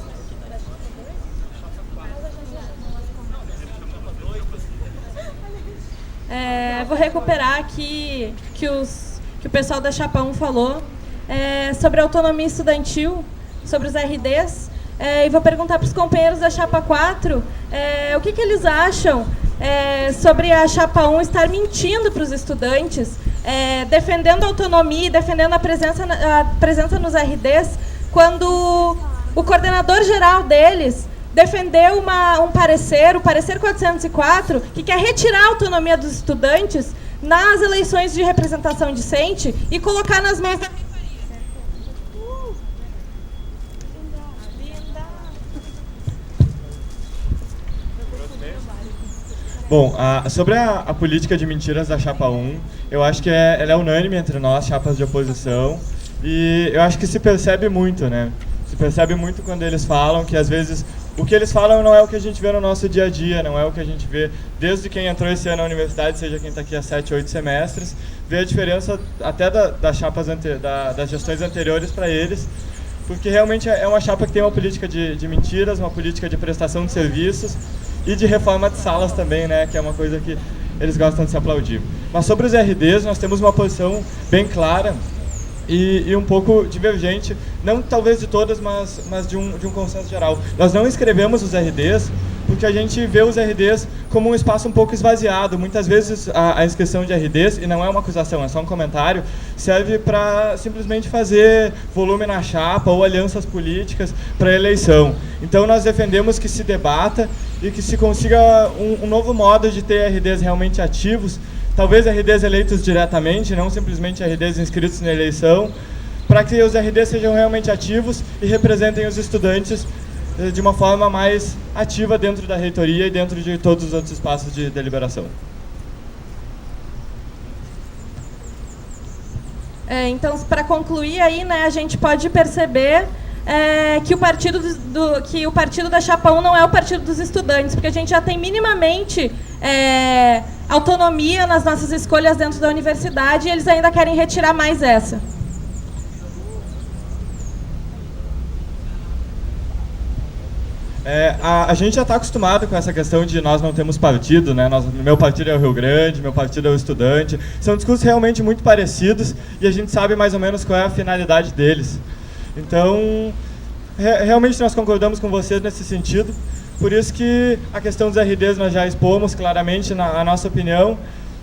recuperar aqui que o pessoal da Chapa 1 falou sobre a autonomia estudantil, sobre os RDs, e vou perguntar para os companheiros da Chapa 4 o que eles acham sobre a Chapa 1 estar mentindo para os estudantes, defendendo a autonomia e defendendo a presença nos RDs, quando o coordenador geral deles defendeu um parecer, o parecer 404, que quer retirar a autonomia dos estudantes nas eleições de representação discente e colocar nas mãos da reitoria. Bom, sobre a política de mentiras da Chapa 1, eu acho que ela é unânime entre nós, chapas de oposição, e eu acho que se percebe muito, né? Se percebe muito quando eles falam que, às vezes, o que eles falam não é o que a gente vê no nosso dia a dia, não é o que a gente vê desde quem entrou esse ano na universidade, seja quem está aqui há 7, 8 semestres, vê a diferença até das chapas das gestões anteriores para eles, porque realmente é uma chapa que tem uma política de mentiras, uma política de prestação de serviços e de reforma de salas também, né, que é uma coisa que eles gostam de se aplaudir. Mas sobre os RDs, nós temos uma posição bem clara e um pouco divergente, não talvez de todas, mas de um consenso geral. Nós não escrevemos os RDs porque a gente vê os RDs como um espaço um pouco esvaziado. Muitas vezes a inscrição de RDs, e não é uma acusação, é só um comentário, serve para simplesmente fazer volume na chapa ou alianças políticas para eleição. Então nós defendemos que se debata e que se consiga um novo modo de ter RDs realmente ativos, talvez RDs eleitos diretamente, não simplesmente RDs inscritos na eleição, para que os RDs sejam realmente ativos e representem os estudantes de uma forma mais ativa dentro da reitoria e dentro de todos os outros espaços de deliberação. Então, para concluir aí, né, a gente pode perceber que o partido da Chapa 1 não é o partido dos estudantes, porque a gente já tem minimamente autonomia nas nossas escolhas dentro da universidade e eles ainda querem retirar mais essa. A gente já está acostumado com essa questão de nós não temos partido, né? Meu partido é o Rio Grande, meu partido é o Estudante. São discursos realmente muito parecidos e a gente sabe mais ou menos qual é a finalidade deles. Então, realmente nós concordamos com vocês nesse sentido. Por isso que a questão dos RDs nós já expomos claramente a nossa opinião.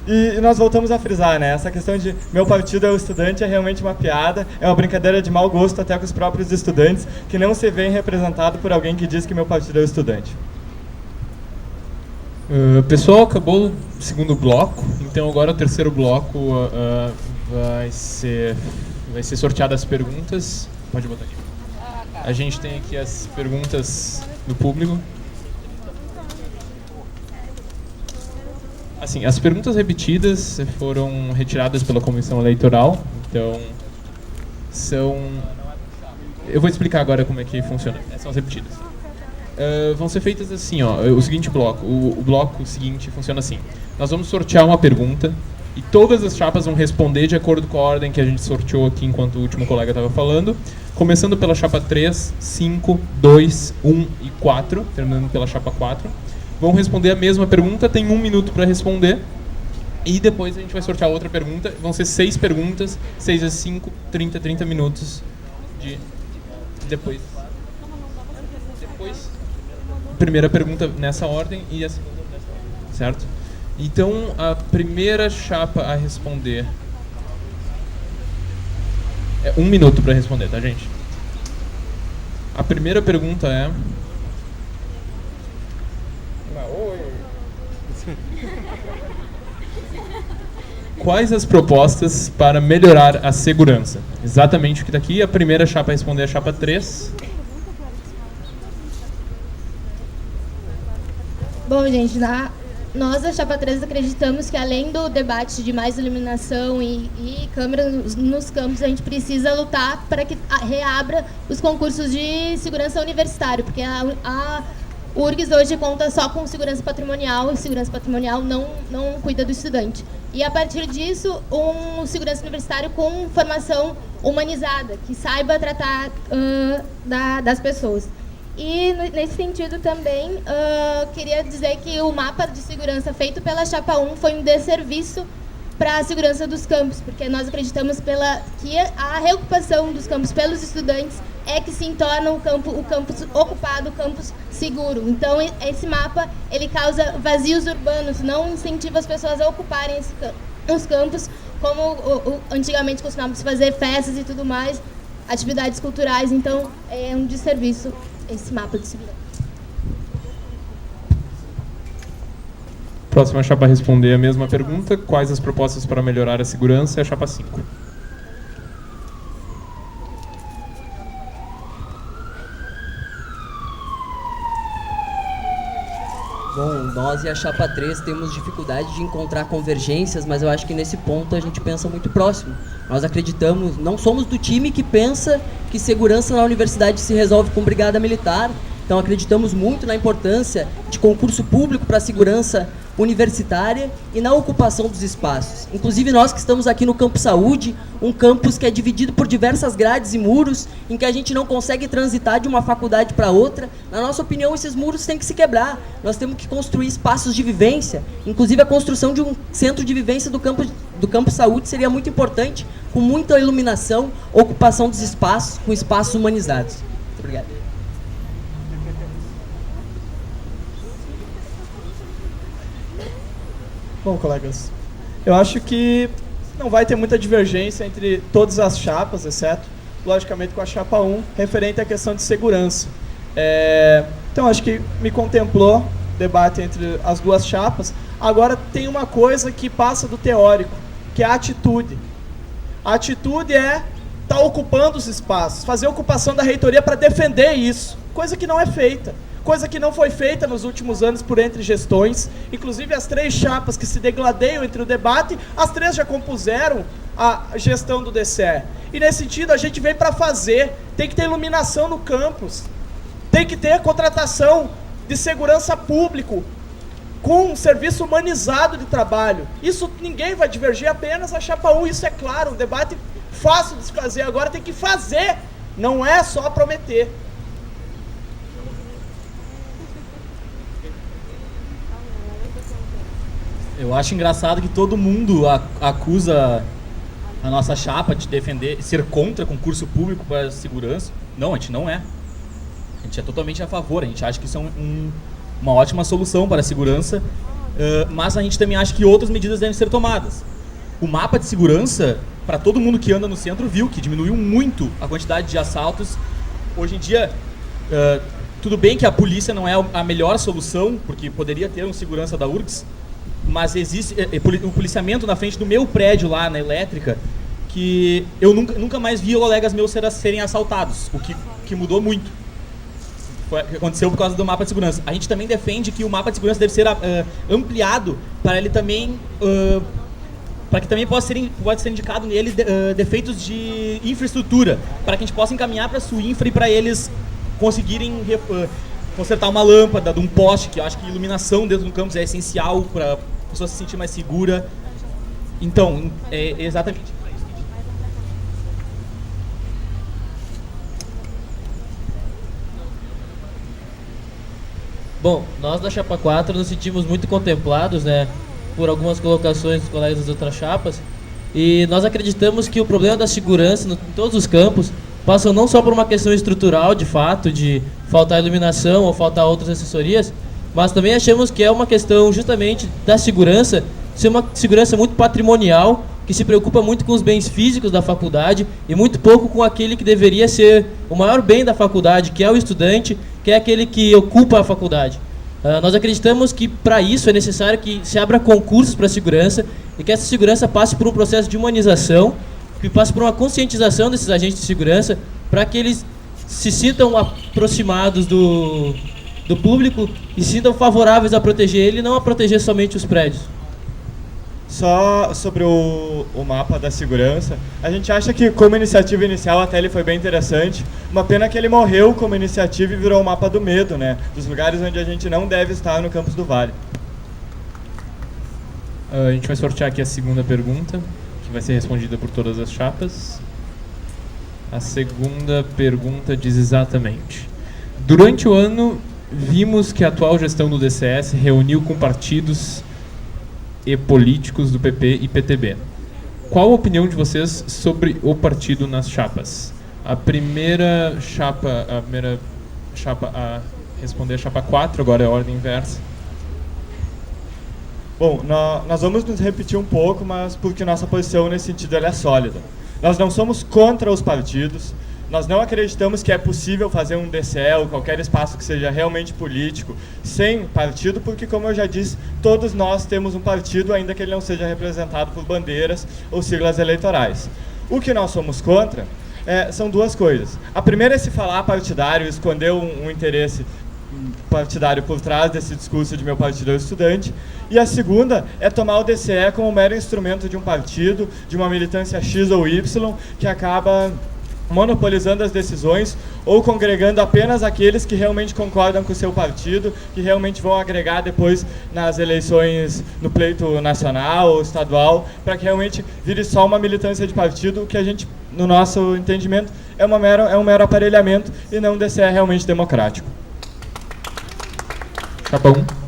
E nós voltamos a frisar, né? Essa questão de meu partido é o Estudante é realmente uma piada, é uma brincadeira de mau gosto até com os próprios estudantes, que não se veem representados por alguém que diz que meu partido é o Estudante. Pessoal, acabou o segundo bloco, então agora o terceiro bloco vai ser sorteado as perguntas. Pode botar aqui. A gente tem aqui as perguntas do público. Assim, as perguntas repetidas foram retiradas pela comissão eleitoral, então são... Eu vou explicar agora como é que funciona. Essas são as repetidas. Vão ser feitas assim, ó, o seguinte bloco. O bloco seguinte funciona assim. Nós vamos sortear uma pergunta e todas as chapas vão responder de acordo com a ordem que a gente sorteou aqui enquanto o último colega estava falando. Começando pela chapa 3, 5, 2, 1 e 4, terminando pela chapa 4. Vão responder a mesma pergunta, tem 1 minuto para responder. E depois a gente vai sortear outra pergunta. Vão ser 6 perguntas, 6 a 5, 30 minutos de... Depois, primeira pergunta nessa ordem e a segunda nessa ordem, certo? Então, a primeira chapa a responder... É 1 minuto para responder, tá, gente? A primeira pergunta é... Quais as propostas para melhorar a segurança? Exatamente o que está aqui. A primeira chapa a responder é a chapa 3. Bom, gente, nós, a chapa 3, acreditamos que além do debate de mais iluminação e câmeras nos campos, a gente precisa lutar para que reabra os concursos de segurança universitária, porque a URGS hoje conta só com segurança patrimonial, e segurança patrimonial não cuida do estudante. E, a partir disso, um segurança universitário com formação humanizada, que saiba tratar das pessoas. E, nesse sentido, também, queria dizer que o mapa de segurança feito pela Chapa 1 foi um desserviço para a segurança dos campos, porque nós acreditamos que a reocupação dos campos pelos estudantes é que sim torna o campus ocupado, o campus seguro. Então, esse mapa ele causa vazios urbanos, não incentiva as pessoas a ocuparem os campos, como antigamente costumávamos fazer festas e tudo mais, atividades culturais. Então, é um desserviço esse mapa de segurança. Próxima chapa a responder a mesma pergunta. Quais as propostas para melhorar a segurança? É a chapa 5. Bom, nós e a Chapa 3 temos dificuldade de encontrar convergências, mas eu acho que nesse ponto a gente pensa muito próximo. Nós acreditamos, não somos do time que pensa que segurança na universidade se resolve com brigada militar, então acreditamos muito na importância de concurso público para a segurança universitária e na ocupação dos espaços. Inclusive nós que estamos aqui no Campus Saúde, um campus que é dividido por diversas grades e muros, em que a gente não consegue transitar de uma faculdade para outra, na nossa opinião esses muros têm que se quebrar. Nós temos que construir espaços de vivência, inclusive a construção de um centro de vivência do Campus Saúde seria muito importante, com muita iluminação, ocupação dos espaços, com espaços humanizados. Muito obrigado. Bom, colegas, eu acho que não vai ter muita divergência entre todas as chapas, exceto, logicamente, com a chapa 1, referente à questão de segurança. Então, acho que me contemplou o debate entre as duas chapas. Agora, tem uma coisa que passa do teórico, que é a atitude. A atitude é estar ocupando os espaços, fazer a ocupação da reitoria para defender isso, coisa que não é feita. Coisa que não foi feita nos últimos anos por entre gestões. Inclusive, as 3 chapas que se degladeiam entre o debate, as 3 já compuseram a gestão do DCE. E, nesse sentido, a gente vem para fazer. Tem que ter iluminação no campus. Tem que ter contratação de segurança público com um serviço humanizado de trabalho. Isso ninguém vai divergir, apenas a chapa 1. Isso é claro, um debate fácil de se fazer. Agora tem que fazer, não é só prometer. Eu acho engraçado que todo mundo acusa a nossa chapa de defender, ser contra concurso público para segurança. Não, a gente não é. A gente é totalmente a favor. A gente acha que isso é uma ótima solução para a segurança, mas a gente também acha que outras medidas devem ser tomadas. O mapa de segurança, para todo mundo que anda no centro, viu que diminuiu muito a quantidade de assaltos. Hoje em dia, tudo bem que a polícia não é a melhor solução, porque poderia ter um segurança da URGS, mas existe o policiamento na frente do meu prédio lá na elétrica, que eu nunca mais vi colegas meus serem assaltados, o que mudou muito. que aconteceu por causa do mapa de segurança. A gente também defende que o mapa de segurança deve ser ampliado para ele também, para que também pode ser indicado nele defeitos de infraestrutura, para que a gente possa encaminhar para a SUINFRA e para eles conseguirem consertar uma lâmpada de um poste, que eu acho que iluminação dentro do campus é essencial para a pessoa se sentir mais segura. Então, é exatamente. Bom, nós da Chapa 4 nos sentimos muito contemplados, né, por algumas colocações dos colegas das outras chapas, e nós acreditamos que o problema da segurança em todos os campos passa não só por uma questão estrutural, de fato, de faltar iluminação ou faltar outras assessorias, mas também achamos que é uma questão justamente da segurança, ser uma segurança muito patrimonial, que se preocupa muito com os bens físicos da faculdade e muito pouco com aquele que deveria ser o maior bem da faculdade, que é o estudante, que é aquele que ocupa a faculdade. Nós acreditamos que para isso é necessário que se abra concursos para a segurança e que essa segurança passe por um processo de humanização, que passe por uma conscientização desses agentes de segurança, para que eles se sintam aproximados do público e se sintam favoráveis a proteger ele e não a proteger somente os prédios. Só sobre o mapa da segurança, a gente acha que como iniciativa inicial até ele foi bem interessante. Uma pena que ele morreu como iniciativa e virou o mapa do medo, né? Dos lugares onde a gente não deve estar no campus do Vale. A gente vai sortear aqui a segunda pergunta, que vai ser respondida por todas as chapas. A segunda pergunta diz exatamente: durante o ano, vimos que a atual gestão do DCS reuniu com partidos e políticos do PP e PTB. Qual a opinião de vocês sobre o partido nas chapas? A primeira chapa a responder a chapa 4, agora é a ordem inversa. Bom, nós vamos nos repetir um pouco, mas porque nossa posição nesse sentido ela é sólida. Nós não somos contra os partidos, nós não acreditamos que é possível fazer um DCE ou qualquer espaço que seja realmente político sem partido, porque, como eu já disse, todos nós temos um partido, ainda que ele não seja representado por bandeiras ou siglas eleitorais. O que nós somos contra são duas coisas. A primeira é se falar partidário, esconder um interesse partidário por trás desse discurso de meu partido é o estudante, e a segunda é tomar o DCE como um mero instrumento de um partido, de uma militância X ou Y, que acaba monopolizando as decisões ou congregando apenas aqueles que realmente concordam com o seu partido, que realmente vão agregar depois nas eleições no pleito nacional ou estadual, para que realmente vire só uma militância de partido, que a gente, no nosso entendimento, é um mero aparelhamento e não um DCE realmente democrático. Chapa 1.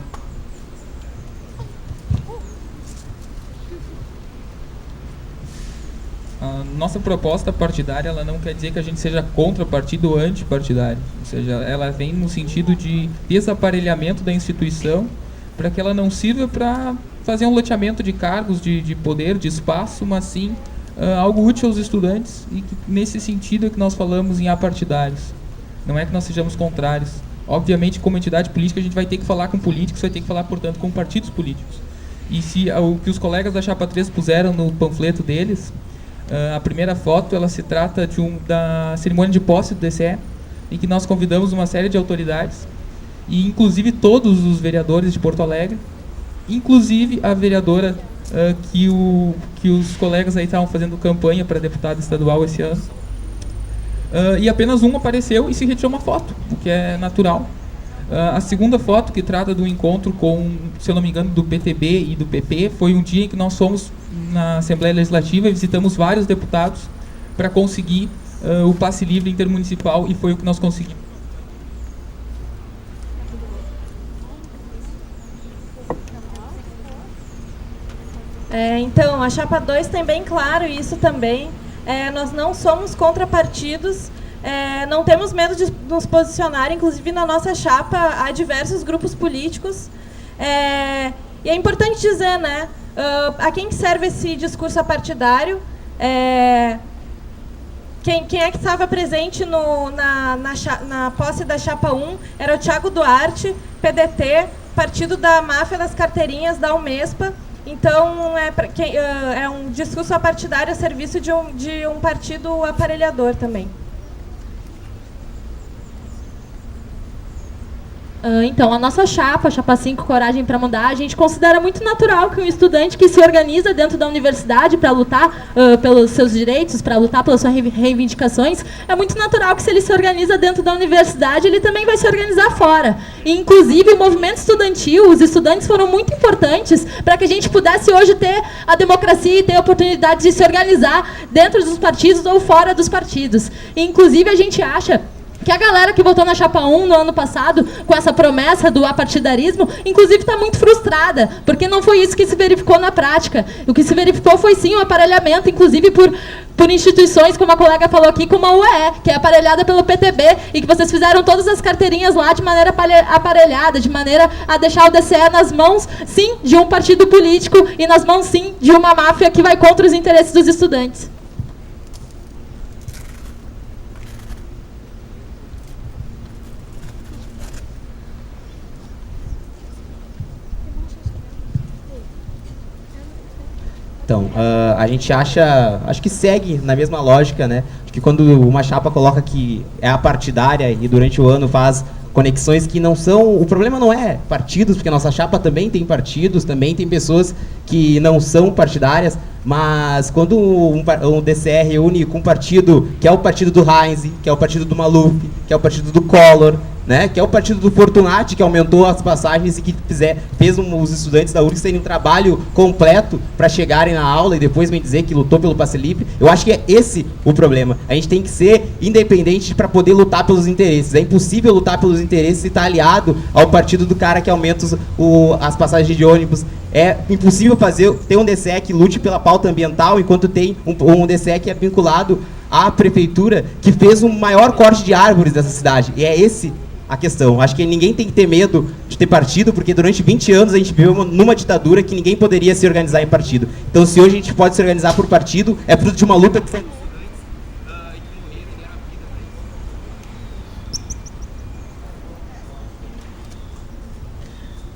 A nossa proposta partidária, ela não quer dizer que a gente seja contra partido ou antipartidário. Ou seja, ela vem no sentido de desaparelhamento da instituição para que ela não sirva para fazer um loteamento de cargos, de poder, de espaço, mas sim algo útil aos estudantes, e que, nesse sentido é que nós falamos em apartidários. Não é que nós sejamos contrários. Obviamente, como entidade política, a gente vai ter que falar com políticos, vai ter que falar, portanto, com partidos políticos. E se o que os colegas da Chapa 3 puseram no panfleto deles, a primeira foto, ela se trata da cerimônia de posse do DCE, em que nós convidamos uma série de autoridades, e inclusive todos os vereadores de Porto Alegre, inclusive a vereadora que os colegas aí estavam fazendo campanha para deputado estadual esse ano. E apenas um apareceu e se retirou uma foto, o que é natural. A segunda foto, que trata do encontro com, se eu não me engano, do PTB e do PP, foi um dia em que nós fomos na Assembleia Legislativa e visitamos vários deputados para conseguir o passe livre intermunicipal, e foi o que nós conseguimos. Então, a Chapa 2 tem bem claro isso também. Nós não somos contra partidos, não temos medo de nos posicionar, inclusive na nossa chapa há diversos grupos políticos. E é importante dizer, né, a quem serve esse discurso apartidário. Quem é que estava presente na posse da Chapa 1 era o Thiago Duarte, PDT, Partido da Máfia das Carteirinhas da Umespa. Então, é um discurso apartidário a serviço de um partido aparelhador também. Então, a nossa chapa 5, Coragem para Mudar, a gente considera muito natural que um estudante que se organiza dentro da universidade para lutar pelos seus direitos, para lutar pelas suas reivindicações, é muito natural que se ele se organiza dentro da universidade, ele também vai se organizar fora. E, inclusive, o movimento estudantil, os estudantes foram muito importantes para que a gente pudesse hoje ter a democracia e ter a oportunidade de se organizar dentro dos partidos ou fora dos partidos. E, inclusive, a gente acha que a galera que votou na Chapa 1 no ano passado, com essa promessa do apartidarismo, inclusive está muito frustrada, porque não foi isso que se verificou na prática. O que se verificou foi sim o aparelhamento, inclusive por instituições, como a colega falou aqui, como a UE, que é aparelhada pelo PTB, e que vocês fizeram todas as carteirinhas lá de maneira aparelhada, de maneira a deixar o DCE nas mãos, sim, de um partido político e nas mãos, sim, de uma máfia que vai contra os interesses dos estudantes. Então, a gente acho que segue na mesma lógica, né? Acho que quando uma chapa coloca que é apartidária e durante o ano faz conexões que não são... O problema não é partidos, porque a nossa chapa também tem partidos, também tem pessoas que não são partidárias, mas quando um DCE reúne com um partido que é o partido do Heinz, que é o partido do Maluf, que é o partido do Collor, né, que é o partido do Fortunati, que aumentou as passagens e que fez os estudantes da URGS terem um trabalho completo para chegarem na aula e depois vem dizer que lutou pelo passe livre. Eu acho que é esse o problema. A gente tem que ser independente para poder lutar pelos interesses. É impossível lutar pelos interesses se está aliado ao partido do cara que aumenta as passagens de ônibus. É impossível ter um DCE que lute pela pauta ambiental enquanto tem um DCE que é vinculado à prefeitura que fez o maior corte de árvores dessa cidade. E é esse a questão. Acho que ninguém tem que ter medo de ter partido, porque durante 20 anos a gente viveu numa ditadura que ninguém poderia se organizar em partido. Então, se hoje a gente pode se organizar por partido, é fruto de uma luta que foi...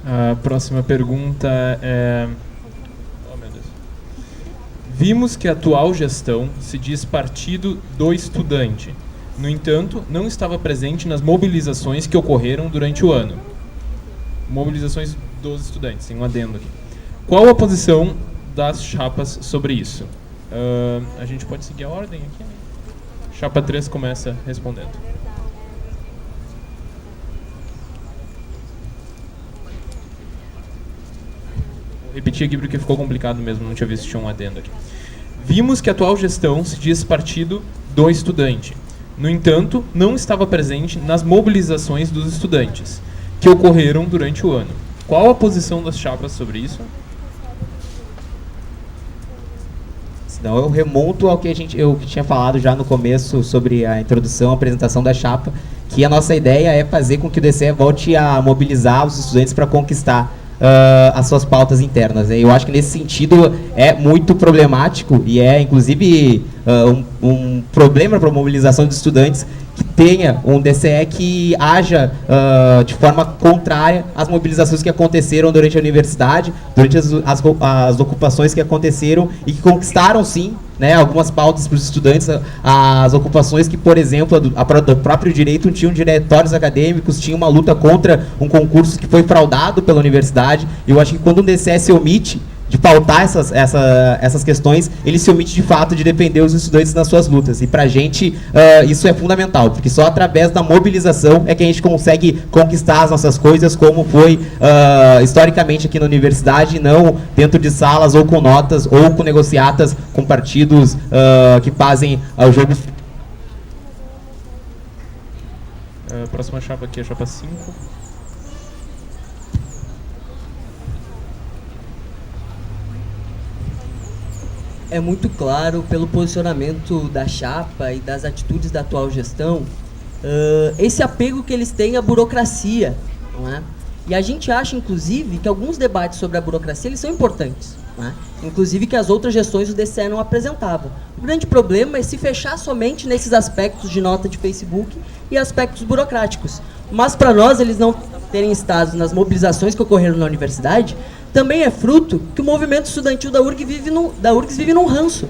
A próxima pergunta é... Oh, meu Deus. Vimos que a atual gestão se diz partido do estudante. No entanto, não estava presente nas mobilizações que ocorreram durante o ano. Mobilizações dos estudantes, tem um adendo aqui. Qual a posição das chapas sobre isso? A gente pode seguir a ordem aqui, né? Chapa 3 começa respondendo. Vou repetir aqui porque ficou complicado mesmo, não tinha visto, tinha um adendo aqui. Vimos que a atual gestão se diz partido do estudante. No entanto, não estava presente nas mobilizações dos estudantes, que ocorreram durante o ano. Qual a posição das chapas sobre isso? Senão eu remonto ao que eu tinha falado já no começo sobre a introdução, a apresentação da chapa, que a nossa ideia é fazer com que o DCE volte a mobilizar os estudantes para conquistar as suas pautas internas. Eu acho que nesse sentido é muito problemático e é inclusive um problema para a mobilização dos estudantes que tenha um DCE que haja de forma contrária às mobilizações que aconteceram durante a universidade, durante as ocupações que aconteceram e que conquistaram sim, né, algumas pautas para os estudantes, as ocupações que, por exemplo, do próprio direito tinham diretórios acadêmicos, tinha uma luta contra um concurso que foi fraudado pela universidade. Eu acho que quando um DCE se omite de pautar essas questões, ele se omite de fato de defender os estudantes nas suas lutas. E pra gente isso é fundamental, porque só através da mobilização é que a gente consegue conquistar as nossas coisas, como foi historicamente aqui na universidade, não dentro de salas ou com notas ou com negociatas com partidos que fazem o jogo. Próxima chapa aqui é a chapa 5. É muito claro pelo posicionamento da chapa e das atitudes da atual gestão, esse apego que eles têm à burocracia, não é? E a gente acha, inclusive, que alguns debates sobre a burocracia eles são importantes, não é? Inclusive que as outras gestões do DCE não apresentavam. O grande problema é se fechar somente nesses aspectos de nota de Facebook e aspectos burocráticos. Mas para nós, eles não terem estado nas mobilizações que ocorreram na universidade, também é fruto que o movimento estudantil da URGS vive num ranço.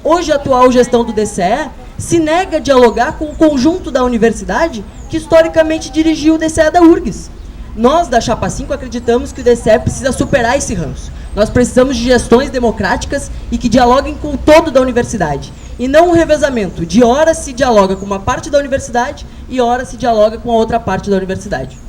Hoje, a atual gestão do DCE se nega a dialogar com o conjunto da universidade que historicamente dirigiu o DCE da URGS. Nós, da Chapa 5, acreditamos que o DCE precisa superar esse ranço. Nós precisamos de gestões democráticas e que dialoguem com o todo da universidade. E não um revezamento. De hora se dialoga com uma parte da universidade e hora se dialoga com a outra parte da universidade.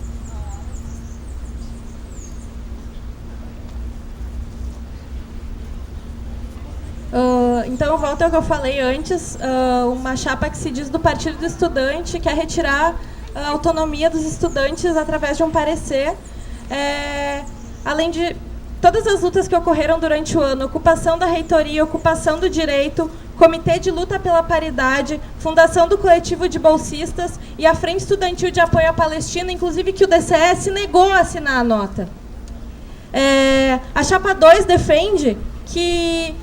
Então eu volto ao que eu falei antes, uma chapa que se diz do Partido do Estudante quer retirar a autonomia dos estudantes através de um parecer, além de todas as lutas que ocorreram durante o ano, ocupação da reitoria, ocupação do direito, Comitê de Luta pela Paridade, fundação do coletivo de bolsistas e a Frente Estudantil de Apoio à Palestina, inclusive que o DCE se negou a assinar a nota. A Chapa 2 defende que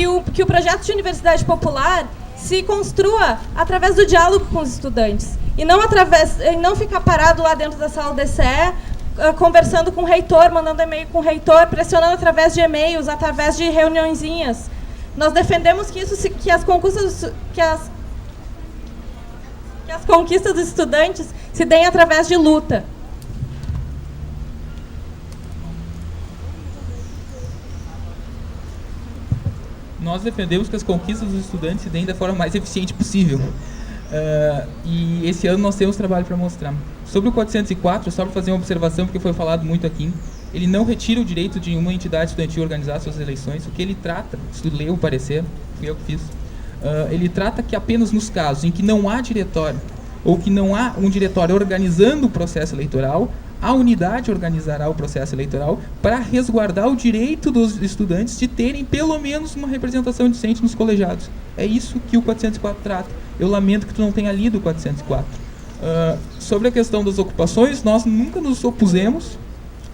o projeto de universidade popular se construa através do diálogo com os estudantes e não ficar parado lá dentro da sala do DCE, conversando com o reitor, mandando e-mail com o reitor, pressionando através de e-mails, através de reuniõezinhas. Nós defendemos que as conquistas dos estudantes se deem através de luta. Nós defendemos que as conquistas dos estudantes se deem da forma mais eficiente possível. E esse ano nós temos trabalho para mostrar. Sobre o 404, só para fazer uma observação, porque foi falado muito aqui, ele não retira o direito de uma entidade estudantil organizar suas eleições. O que ele trata, se tu leu o parecer, fui eu que fiz, ele trata que apenas nos casos em que não há diretório, ou que não há um diretório organizando o processo eleitoral, a unidade organizará o processo eleitoral para resguardar o direito dos estudantes de terem pelo menos uma representação decente nos colegiados. É isso que o 404 trata. Eu lamento que tu não tenha lido o 404. Sobre a questão das ocupações, nós nunca nos opusemos,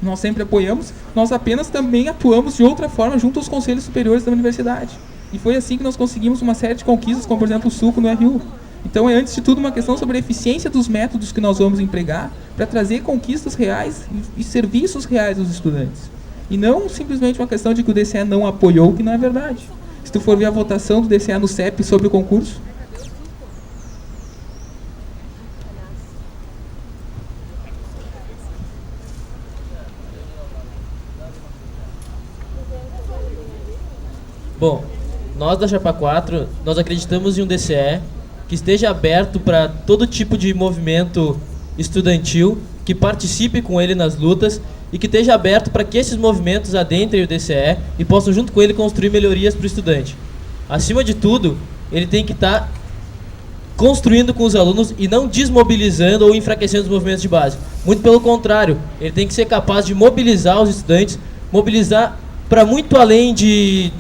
nós sempre apoiamos, nós apenas também atuamos de outra forma junto aos conselhos superiores da universidade. E foi assim que nós conseguimos uma série de conquistas, como por exemplo o suco no RU. Então é, antes de tudo, uma questão sobre a eficiência dos métodos que nós vamos empregar para trazer conquistas reais e serviços reais aos estudantes. E não simplesmente uma questão de que o DCE não apoiou, que não é verdade. Se tu for ver a votação do DCE no CEP sobre o concurso... Bom, nós da Chapa 4, nós acreditamos em um DCE que esteja aberto para todo tipo de movimento estudantil, que participe com ele nas lutas e que esteja aberto para que esses movimentos adentrem o DCE e possam junto com ele construir melhorias para o estudante. Acima de tudo, ele tem que estar construindo com os alunos e não desmobilizando ou enfraquecendo os movimentos de base. Muito pelo contrário, ele tem que ser capaz de mobilizar os estudantes, mobilizar para muito além de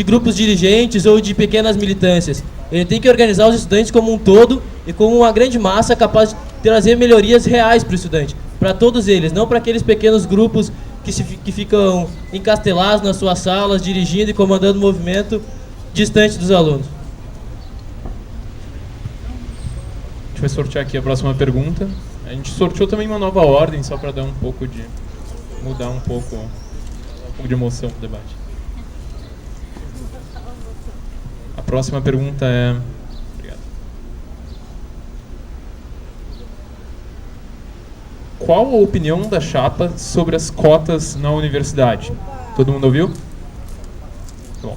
grupos dirigentes ou de pequenas militâncias. Ele tem que organizar os estudantes como um todo e como uma grande massa capaz de trazer melhorias reais para o estudante, para todos eles, não para aqueles pequenos grupos que ficam encastelados nas suas salas, dirigindo e comandando o movimento distante dos alunos. A gente vai sortear aqui a próxima pergunta. A gente sorteou também uma nova ordem, só para dar um pouco de... mudar um pouco de emoção pro debate. A próxima pergunta é... Obrigado. Qual a opinião da chapa sobre as cotas na universidade? Todo mundo ouviu? Bom.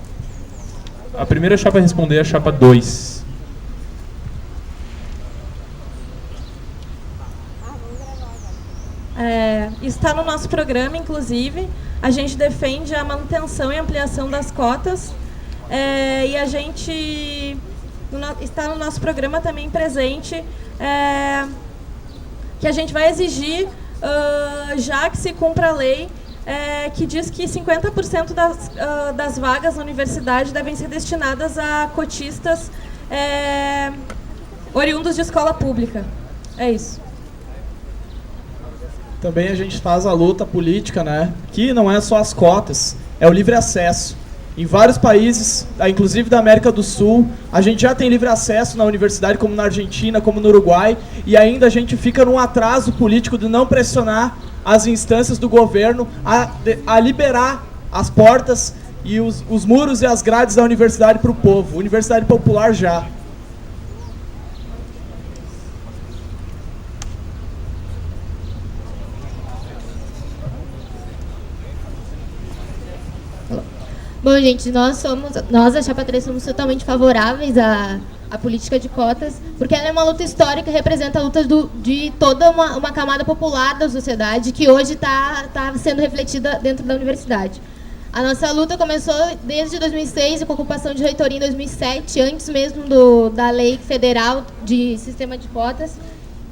A primeira chapa a responder é a chapa 2. Está no nosso programa, inclusive. A gente defende a manutenção e ampliação das cotas. E a gente está no nosso programa também presente que a gente vai exigir, já que se cumpra a lei, que diz que 50% das vagas na universidade devem ser destinadas a cotistas oriundos de escola pública. É isso. Também a gente faz a luta política, né? Que não é só as cotas, é o livre acesso. Em vários países, inclusive da América do Sul, a gente já tem livre acesso na universidade, como na Argentina, como no Uruguai, e ainda a gente fica num atraso político de não pressionar as instâncias do governo a liberar as portas e os muros e as grades da universidade para o povo. Universidade popular já. Bom, gente, nós, a Chapa 3, somos totalmente favoráveis à política de cotas, porque ela é uma luta histórica, representa a luta de toda uma camada popular da sociedade que hoje está sendo refletida dentro da universidade. A nossa luta começou desde 2006, com a ocupação de reitoria em 2007, antes mesmo da lei federal de sistema de cotas.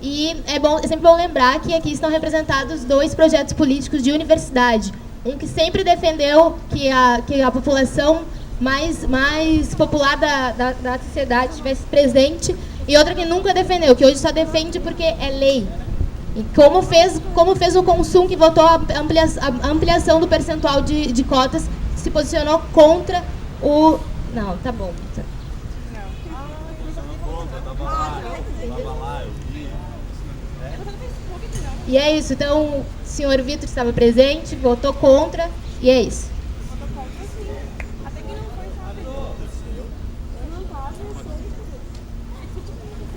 E é sempre bom lembrar que aqui estão representados 2 projetos políticos de universidade. Um que sempre defendeu que a população mais popular da sociedade estivesse presente, e outra que nunca defendeu, que hoje só defende porque é lei. E como fez o Consum, que votou a ampliação do percentual de cotas, se posicionou contra o... Não, tá bom. E é isso, então o senhor Vitor estava presente, votou contra, e é isso.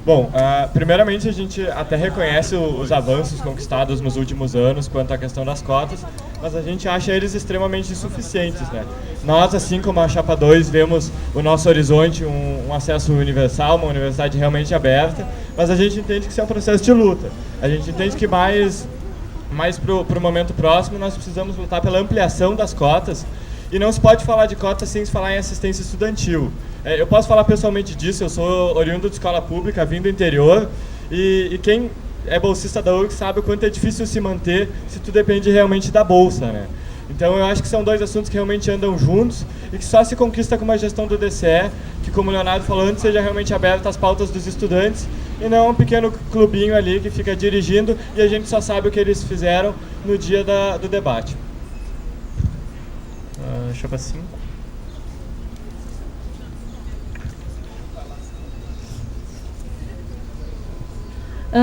Bom, primeiramente a gente até reconhece os avanços conquistados nos últimos anos quanto à questão das cotas, mas a gente acha eles extremamente insuficientes, né? Nós, assim como a Chapa 2, vemos o nosso horizonte um acesso universal, uma universidade realmente aberta, mas a gente entende que isso é um processo de luta. A gente entende que mais para o momento próximo nós precisamos lutar pela ampliação das cotas, e não se pode falar de cotas sem se falar em assistência estudantil. Eu posso falar pessoalmente disso, eu sou oriundo de escola pública, vim do interior, e quem é bolsista da URGS sabe o quanto é difícil se manter se tu depende realmente da bolsa, né? Então eu acho que são 2 assuntos que realmente andam juntos e que só se conquista com uma gestão do DCE, que, como o Leonardo falou antes, seja realmente aberta às pautas dos estudantes e não um pequeno clubinho ali que fica dirigindo e a gente só sabe o que eles fizeram no dia do debate. Chapa 5.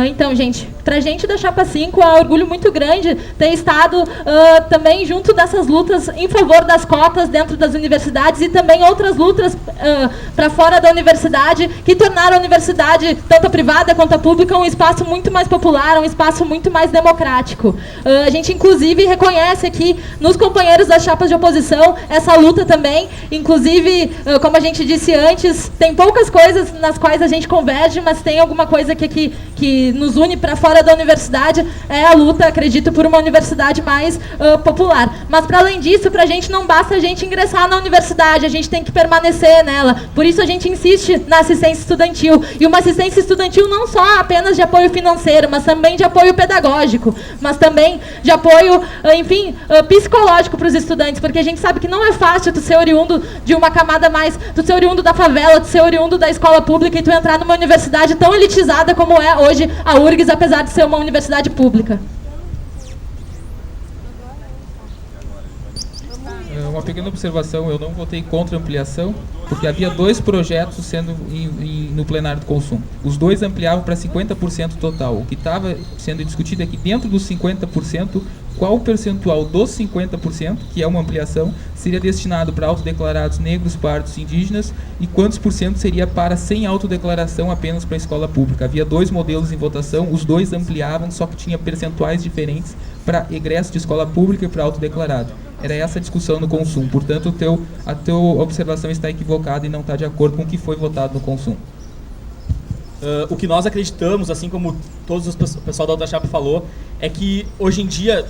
Então, gente, pra gente da Chapa 5 é um orgulho muito grande ter estado também junto dessas lutas em favor das cotas dentro das universidades e também outras lutas para fora da universidade que tornaram a universidade, tanto a privada quanto a pública, um espaço muito mais popular, um espaço muito mais democrático. A gente, inclusive, reconhece aqui nos companheiros das chapas de oposição essa luta também. Inclusive, como a gente disse antes, tem poucas coisas nas quais a gente converge, mas tem alguma coisa que nos une para fora da universidade, é a luta, acredito, por uma universidade mais popular. Mas, para além disso, para a gente não basta a gente ingressar na universidade, a gente tem que permanecer nela. Por isso, a gente insiste na assistência estudantil. E uma assistência estudantil não só apenas de apoio financeiro, mas também de apoio pedagógico, mas também de apoio, enfim, psicológico para os estudantes, porque a gente sabe que não é fácil tu ser oriundo de uma camada mais, tu ser oriundo da favela, tu ser oriundo da escola pública e tu entrar numa universidade tão elitizada como é hoje a URGS, apesar de ser uma universidade pública. Uma pequena observação, eu não votei contra a ampliação, porque havia 2 projetos sendo no plenário do Consum. Os 2 ampliavam para 50% total. O que estava sendo discutido é que dentro dos 50%, qual o percentual dos 50%, que é uma ampliação, seria destinado para autodeclarados negros, pardos, indígenas, e quantos por cento seria para sem autodeclaração apenas para a escola pública. Havia 2 modelos em votação, os 2 ampliavam, só que tinha percentuais diferentes para egresso de escola pública e para autodeclarado. Era essa a discussão no Consum, portanto a tua observação está equivocada e não está de acordo com o que foi votado no Consum. O que nós acreditamos, assim como todos o pessoal da outra chapa falou, é que hoje em dia,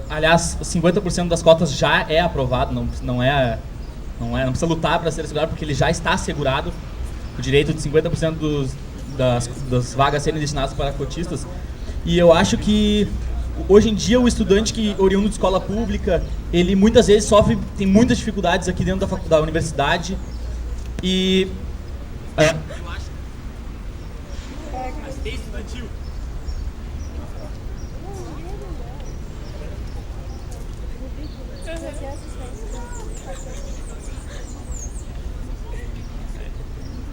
aliás, 50% das cotas já é aprovado, não precisa lutar para ser assegurado, porque ele já está assegurado, o direito de 50% das vagas serem destinadas para cotistas. E eu acho que hoje em dia o estudante que oriundo de escola pública, ele muitas vezes tem muitas dificuldades aqui dentro da universidade e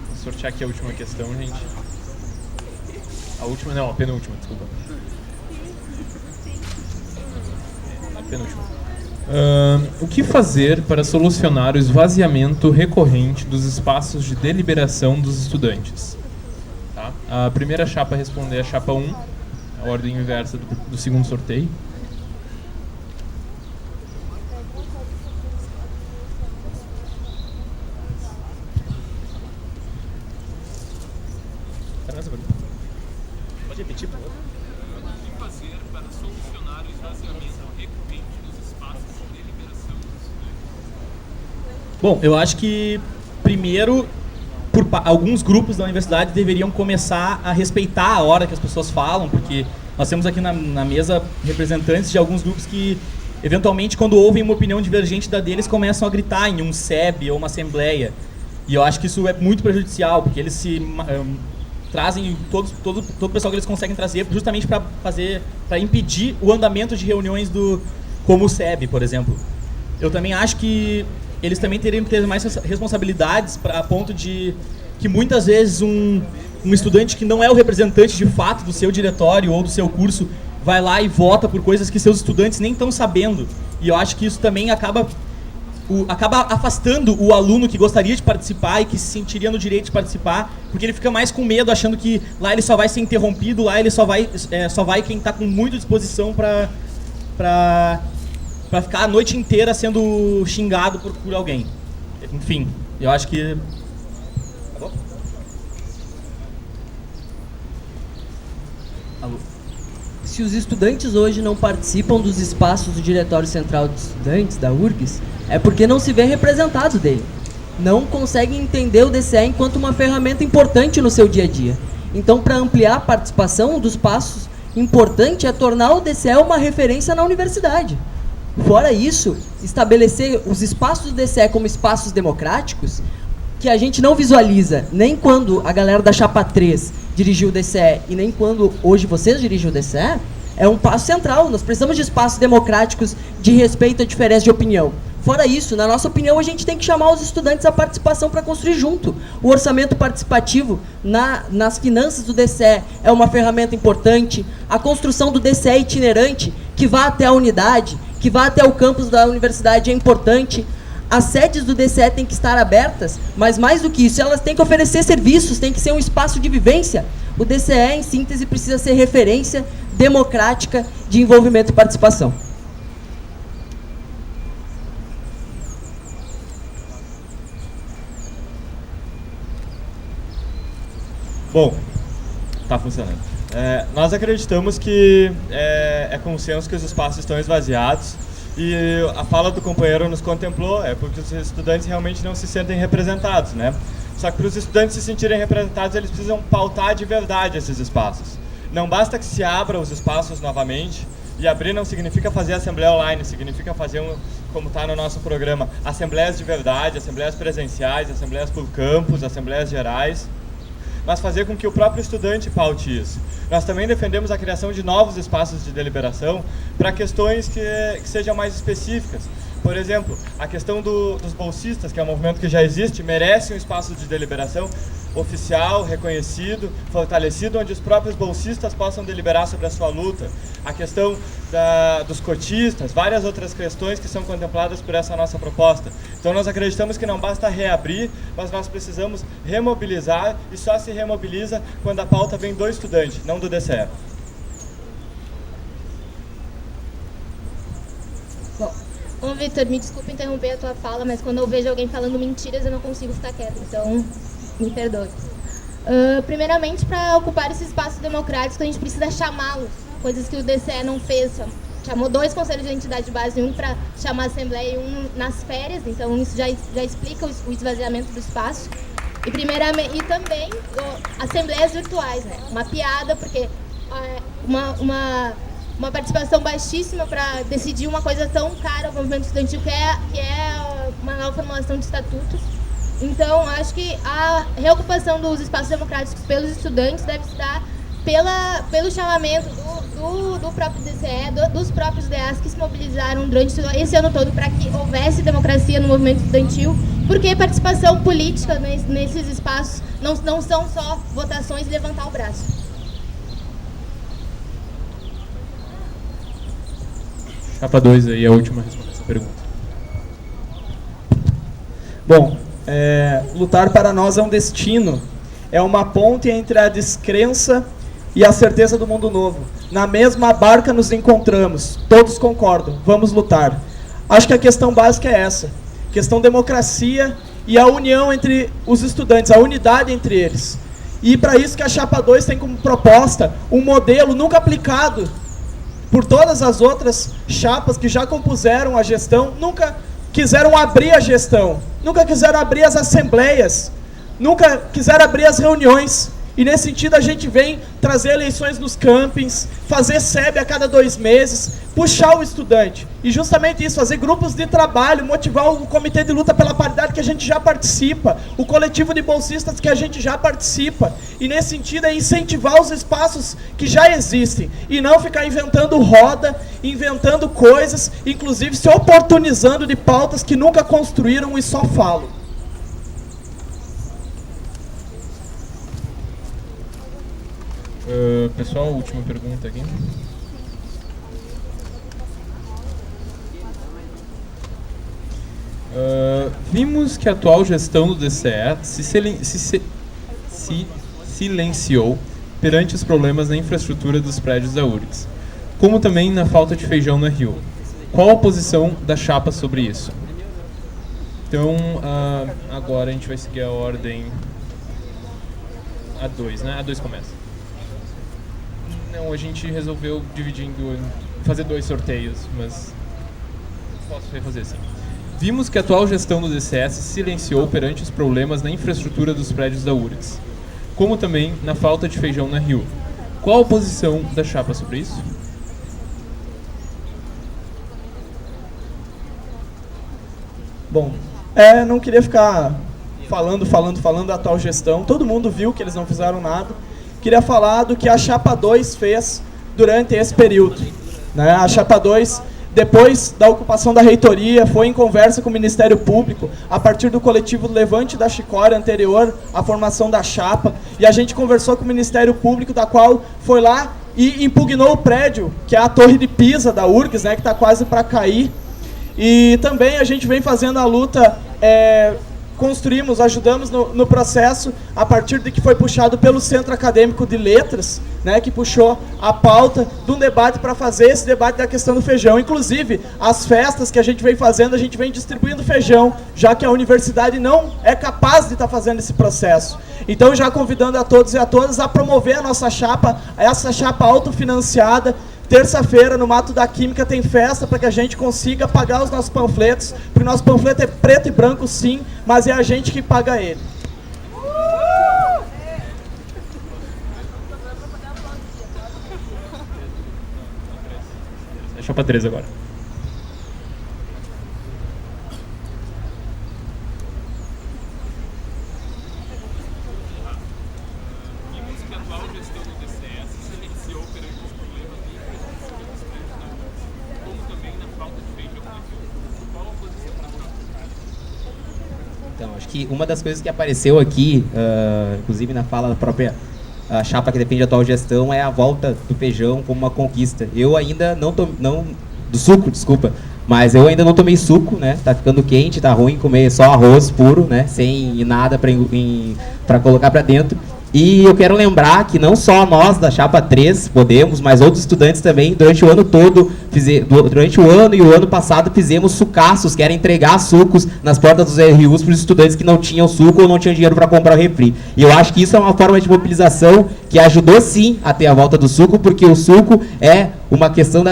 Vou sortear aqui a última questão, gente. A penúltima, desculpa. Penúltima. O que fazer para solucionar o esvaziamento recorrente dos espaços de deliberação dos estudantes? Tá? A primeira chapa a responder é a chapa 1, a ordem inversa do segundo sorteio. essa pergunta? Pode repetir, por favor? O que fazer para solucionar o esvaziamento recorrente dos espaços de deliberação dos estudantes? Bom, eu acho que, primeiro, alguns grupos da universidade deveriam começar a respeitar a hora que as pessoas falam, porque nós temos aqui na mesa representantes de alguns grupos que, eventualmente, quando ouvem uma opinião divergente da deles, começam a gritar em um SEB ou uma assembleia. E eu acho que isso é muito prejudicial, porque eles trazem todo o pessoal que eles conseguem trazer justamente para impedir o andamento de reuniões como o SEB, por exemplo. Eu também acho que eles também teriam que ter mais responsabilidades a ponto de que muitas vezes um estudante que não é o representante de fato do seu diretório ou do seu curso vai lá e vota por coisas que seus estudantes nem estão sabendo. E eu acho que isso também acaba afastando o aluno que gostaria de participar e que se sentiria no direito de participar, porque ele fica mais com medo, achando que lá ele só vai ser interrompido, lá ele só vai quem está com muita disposição para ficar a noite inteira sendo xingado por alguém. Enfim, eu acho que... Alô? Alô? Se os estudantes hoje não participam dos espaços do Diretório Central de Estudantes, da URGS, é porque não se vê representado dele. Não conseguem entender o DCE enquanto uma ferramenta importante no seu dia a dia. Então, para ampliar a participação, um dos passos importantes é tornar o DCE uma referência na universidade. Fora isso, estabelecer os espaços do DCE como espaços democráticos, que a gente não visualiza nem quando a galera da Chapa 3 dirigiu o DCE e nem quando hoje vocês dirigem o DCE, é um passo central. Nós precisamos de espaços democráticos de respeito à diferença de opinião. Fora isso, na nossa opinião, a gente tem que chamar os estudantes à participação para construir junto. O orçamento participativo nas finanças do DCE é uma ferramenta importante. A construção do DCE itinerante, que vá até a unidade, que vá até o campus da universidade, é importante. As sedes do DCE têm que estar abertas, mas mais do que isso, elas têm que oferecer serviços, tem que ser um espaço de vivência. O DCE, em síntese, precisa ser referência democrática de envolvimento e participação. Bom, está funcionando. Nós acreditamos que é consenso que os espaços estão esvaziados e a fala do companheiro nos contemplou, porque os estudantes realmente não se sentem representados, né? Só que para os estudantes se sentirem representados, eles precisam pautar de verdade esses espaços. Não basta que se abra os espaços novamente, e abrir não significa fazer assembleia online, significa fazer, como está no nosso programa, assembleias de verdade, assembleias presenciais, assembleias por campus, assembleias gerais, mas fazer com que o próprio estudante paute isso. Nós também defendemos a criação de novos espaços de deliberação para questões que sejam mais específicas. Por exemplo, a questão dos bolsistas, que é um movimento que já existe, merece um espaço de deliberação oficial, reconhecido, fortalecido, onde os próprios bolsistas possam deliberar sobre a sua luta. A questão dos cotistas, várias outras questões que são contempladas por essa nossa proposta. Então nós acreditamos que não basta reabrir, mas nós precisamos remobilizar, e só se remobiliza quando a pauta vem do estudante, não do DCE. Bom, Vitor, me desculpa interromper a tua fala, mas quando eu vejo alguém falando mentiras, eu não consigo ficar quieta, então me perdoe. Primeiramente, para ocupar esses espaços democráticos, a gente precisa chamá-los, coisas que o DCE não fez. Chamou 2 conselhos de identidade de base, um para chamar a assembleia e um nas férias, então isso já explica o esvaziamento do espaço. E também assembleias virtuais, né? Uma piada, porque uma participação baixíssima para decidir uma coisa tão cara ao movimento estudantil, que é uma nova formulação de estatutos. Então, acho que a reocupação dos espaços democráticos pelos estudantes deve estar pelo chamamento do próprio DCE, dos próprios DAs que se mobilizaram durante esse ano todo para que houvesse democracia no movimento estudantil, porque participação política nesses espaços não são só votações e levantar o braço. Chapa 2 aí, a última a responder essa pergunta. Bom, lutar para nós é um destino, é uma ponte entre a descrença e a certeza do mundo novo. Na mesma barca nos encontramos, todos concordam, vamos lutar. Acho que a questão básica é essa, questão democracia e a união entre os estudantes, a unidade entre eles. E para isso que a Chapa 2 tem como proposta um modelo nunca aplicado por todas as outras chapas que já compuseram a gestão, nunca quiseram abrir a gestão, nunca quiseram abrir as assembleias, nunca quiseram abrir as reuniões. E nesse sentido a gente vem trazer eleições nos campings, fazer SEB a cada 2 meses, puxar o estudante. E justamente isso, fazer grupos de trabalho, motivar o comitê de luta pela paridade que a gente já participa, o coletivo de bolsistas que a gente já participa. E nesse sentido é incentivar os espaços que já existem e não ficar inventando roda, inventando coisas, inclusive se oportunizando de pautas que nunca construíram e só falam. Pessoal, última pergunta aqui. Vimos que a atual gestão do DCE se silenciou perante os problemas na infraestrutura dos prédios da URGS, como também na falta de feijão na Rio. Qual a posição da chapa sobre isso? Então, agora a gente vai seguir a ordem A2, né? A2 começa. Não, a gente resolveu fazer 2 sorteios, mas posso refazer assim. Vimos que a atual gestão do DCE se silenciou perante os problemas na infraestrutura dos prédios da URGS, como também na falta de feijão na Rio. Qual a posição da chapa sobre isso? Bom, não queria ficar falando da atual gestão. Todo mundo viu que eles não fizeram nada. Queria falar do que a Chapa 2 fez durante esse período. Né? A Chapa 2, depois da ocupação da reitoria, foi em conversa com o Ministério Público, a partir do coletivo Levante da Chicória, anterior à formação da Chapa, e a gente conversou com o Ministério Público, da qual foi lá e impugnou o prédio, que é a Torre de Pisa da URGS, né, que está quase para cair. E também a gente vem fazendo a luta, ajudamos no processo, a partir de que foi puxado pelo Centro Acadêmico de Letras, né, que puxou a pauta de um debate para fazer esse debate da questão do feijão. Inclusive, as festas que a gente vem fazendo, a gente vem distribuindo feijão, já que a universidade não é capaz de estar fazendo esse processo. Então, já convidando a todos e a todas a promover a nossa chapa, essa chapa autofinanciada. Terça-feira, no Mato da Química, tem festa para que a gente consiga pagar os nossos panfletos, porque o nosso panfleto é preto e branco, sim, mas é a gente que paga ele. Deixa para 3 agora. Então, acho que uma das coisas que apareceu aqui, inclusive na fala da própria chapa que defende a atual gestão, é a volta do feijão como uma conquista. Eu ainda do suco, desculpa, mas eu ainda não tomei suco, né? Tá ficando quente, tá ruim comer só arroz puro, né? Sem nada para colocar para dentro. E eu quero lembrar que não só nós da Chapa 3 Podemos, mas outros estudantes também, durante o ano todo, durante o ano e o ano passado, fizemos sucaços, que era entregar sucos nas portas dos RUs para os estudantes que não tinham suco ou não tinham dinheiro para comprar o refri. E eu acho que isso é uma forma de mobilização que ajudou sim a ter a volta do suco, porque o suco é uma questão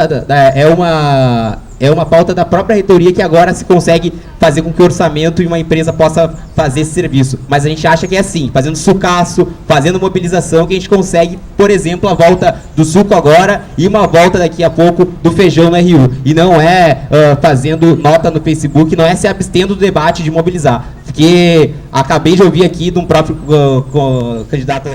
é uma pauta da própria reitoria que agora se consegue fazer com que o orçamento e uma empresa possa fazer esse serviço. Mas a gente acha que é assim, fazendo sucaço, fazendo mobilização, que a gente consegue, por exemplo, a volta do suco agora e uma volta daqui a pouco do feijão no RU. E não é fazendo nota no Facebook, não é se abstendo do debate de mobilizar. Porque acabei de ouvir aqui de um próprio candidato...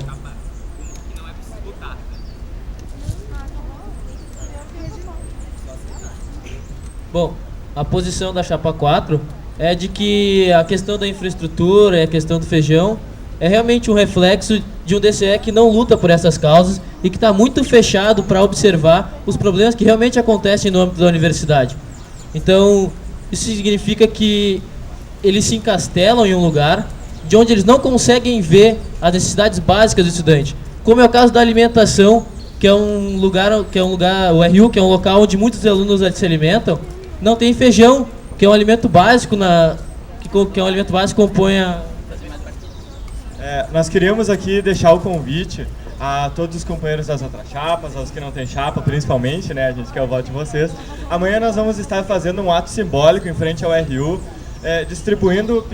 Bom, a posição da Chapa 4 é de que a questão da infraestrutura e a questão do feijão é realmente um reflexo de um DCE que não luta por essas causas e que está muito fechado para observar os problemas que realmente acontecem no âmbito da universidade. Então, isso significa que eles se encastelam em um lugar de onde eles não conseguem ver as necessidades básicas do estudante, como é o caso da alimentação, que é um lugar, o RU, que é um local onde muitos alunos se alimentam, não tem feijão, que é um alimento básico que é um alimento básico que compõe Nós queríamos aqui deixar o convite a todos os companheiros das outras chapas, aos que não têm chapa principalmente, né? A gente quer o voto de vocês. Amanhã nós vamos estar fazendo um ato simbólico em frente ao RU, distribuindo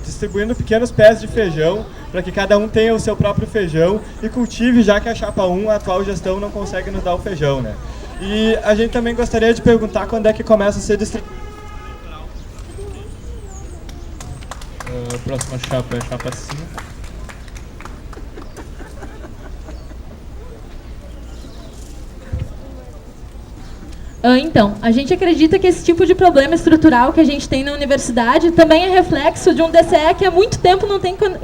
distribuindo pequenos pés de feijão para que cada um tenha o seu próprio feijão e cultive, já que a chapa 1, a atual gestão, não consegue nos dar o feijão, né? E a gente também gostaria de perguntar quando é que começa a ser distribuído. A próxima chapa é a chapa 5. Então, a gente acredita que esse tipo de problema estrutural que a gente tem na universidade também é reflexo de um DCE que há muito tempo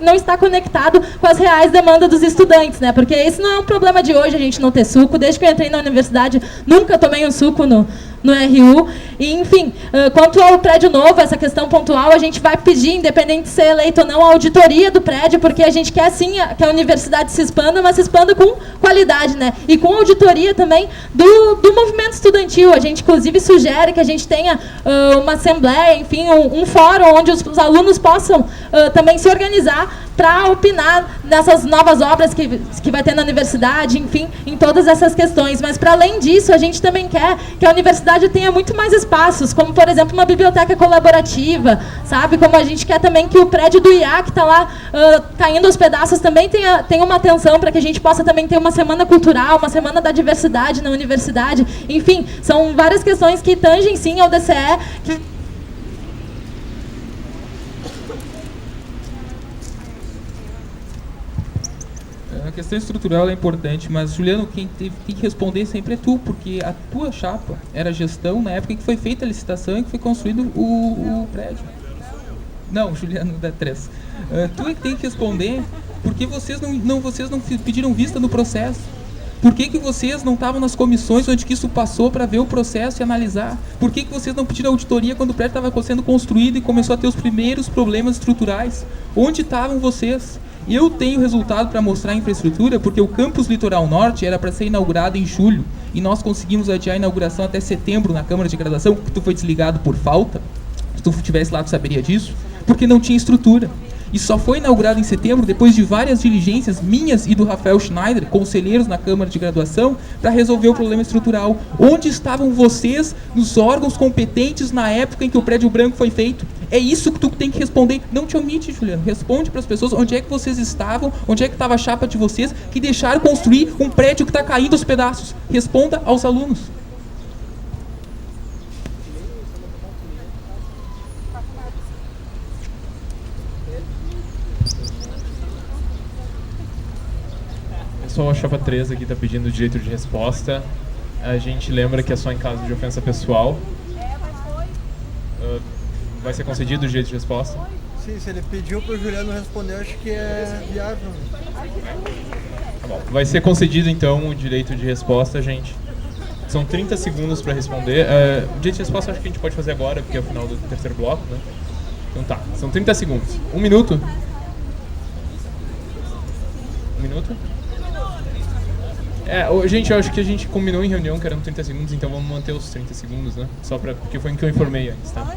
não está conectado com as reais demandas dos estudantes, né? Porque esse não é um problema de hoje, a gente não ter suco. Desde que eu entrei na universidade, nunca tomei um suco no RU. E, enfim, quanto ao prédio novo, essa questão pontual, a gente vai pedir, independente de ser eleito ou não, a auditoria do prédio, porque a gente quer, sim, que a universidade se expanda, mas se expanda com qualidade, né? E com auditoria também do movimento estudantil. A gente, inclusive, sugere que a gente tenha uma assembleia, enfim, um fórum onde os alunos possam também se organizar para opinar nessas novas obras que vai ter na universidade, enfim, em todas essas questões. Mas, para além disso, a gente também quer que a universidade tenha muito mais espaços, como, por exemplo, uma biblioteca colaborativa, sabe? Como a gente quer também que o prédio do IA, que está lá caindo aos pedaços, também tenha uma atenção para que a gente possa também ter uma semana cultural, uma semana da diversidade na universidade. Enfim, são várias questões que tangem, sim, ao DCE, A questão estrutural é importante, mas, Juliano, quem tem que responder sempre é tu, porque a tua chapa era gestão na época em que foi feita a licitação e que foi construído o prédio. Não, Juliano, da 3. Tu é que tem que responder porque vocês não pediram vista no processo. Por que vocês não estavam nas comissões onde que isso passou para ver o processo e analisar? Por que vocês não pediram auditoria quando o prédio estava sendo construído e começou a ter os primeiros problemas estruturais? Onde estavam vocês? Eu tenho resultado para mostrar a infraestrutura, porque o campus Litoral Norte era para ser inaugurado em julho e nós conseguimos adiar a inauguração até setembro na Câmara de Graduação, que tu foi desligado por falta. Se tu estivesse lá, tu saberia disso, porque não tinha estrutura. E só foi inaugurado em setembro depois de várias diligências minhas e do Rafael Schneider, conselheiros na Câmara de Graduação, para resolver o problema estrutural. Onde estavam vocês nos órgãos competentes na época em que o prédio branco foi feito? É isso que tu tem que responder. Não te omite, Juliano. Responde para as pessoas onde é que vocês estavam, onde é que estava a chapa de vocês que deixaram construir um prédio que está caindo aos pedaços. Responda aos alunos. Pessoal, a chapa 3 aqui está pedindo o direito de resposta. A gente lembra que é só em caso de ofensa pessoal. Vai ser concedido o direito de resposta? Sim, se ele pediu para o Juliano responder, acho que é viável. Tá bom. Vai ser concedido, então, o direito de resposta, gente. São 30 segundos para responder. O direito de resposta acho que a gente pode fazer agora, porque é o final do terceiro bloco, né? Então tá, são 30 segundos. 1 minuto? 1 minuto? Gente, eu acho que a gente combinou em reunião que eram 30 segundos, então vamos manter os 30 segundos, né? Só porque foi em que eu informei antes, tá?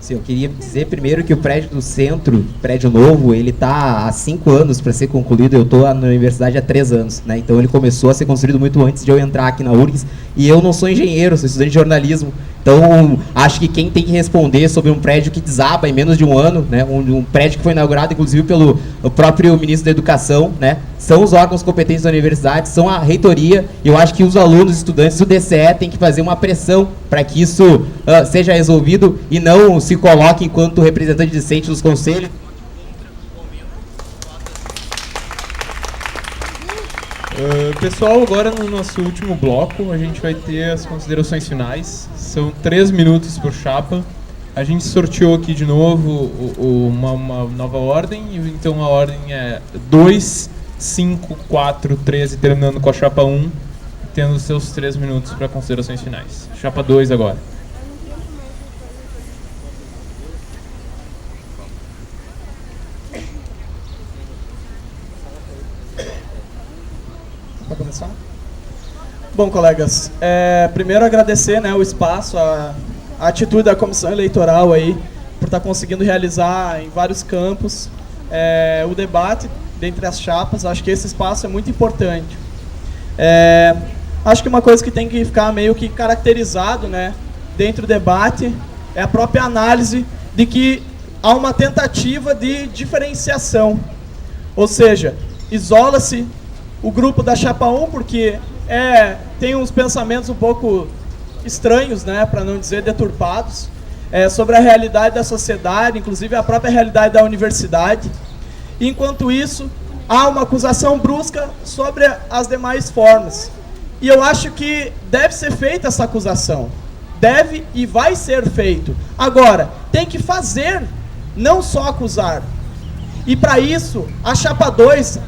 Sim, eu queria dizer primeiro que o prédio do centro, prédio novo, ele está há 5 anos para ser concluído. Eu estou na universidade há 3 anos, né? Então ele começou a ser construído muito antes de eu entrar aqui na URGS. E eu não sou engenheiro, sou estudante de jornalismo. Então acho que quem tem que responder sobre um prédio que desaba em menos de um ano, né? Um prédio que foi inaugurado inclusive pelo próprio ministro da Educação, né? São os órgãos competentes da universidade, são a reitoria. E eu acho que os alunos, os estudantes do DCE têm que fazer uma pressão para que isso seja resolvido e não se coloque enquanto representante discente dos conselhos. Pessoal, agora no nosso último bloco a gente vai ter as considerações finais. São 3 minutos por chapa. A gente sorteou aqui de novo uma nova ordem, então a ordem é 2, 5, 4, 13, terminando com a chapa 1, tendo os seus 3 minutos para considerações finais. Chapa 2 agora. Para começar? Bom, colegas, primeiro agradecer, né, o espaço, a atitude da comissão eleitoral aí, por estar conseguindo realizar em vários campos o debate dentre as chapas. Acho que esse espaço é muito importante. Acho que uma coisa que tem que ficar meio que caracterizado, né, dentro do debate é a própria análise de que há uma tentativa de diferenciação. Ou seja, isola-se o grupo da chapa 1 porque tem uns pensamentos um pouco estranhos, né, para não dizer deturpados, sobre a realidade da sociedade, inclusive a própria realidade da universidade. Enquanto isso, há uma acusação brusca sobre as demais formas. E eu acho que deve ser feita essa acusação. Deve e vai ser feito. Agora, tem que fazer, não só acusar. E para isso, a chapa 2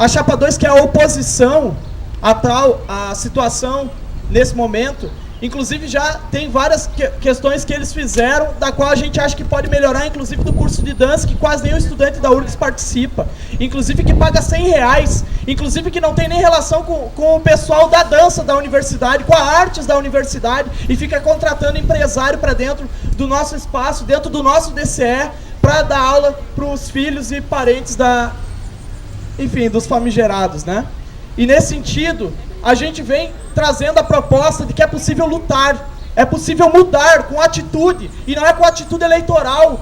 que é a oposição à situação nesse momento, inclusive já tem várias questões que eles fizeram, da qual a gente acha que pode melhorar, inclusive do curso de dança, que quase nenhum estudante da URGS participa, inclusive que paga R$100, inclusive que não tem nem relação com o pessoal da dança da universidade, com a artes da universidade, e fica contratando empresário para dentro do nosso espaço, dentro do nosso DCE, para dar aula para os filhos e parentes dos famigerados, né? E nesse sentido, a gente vem trazendo a proposta de que é possível lutar, é possível mudar com atitude, e não é com atitude eleitoral,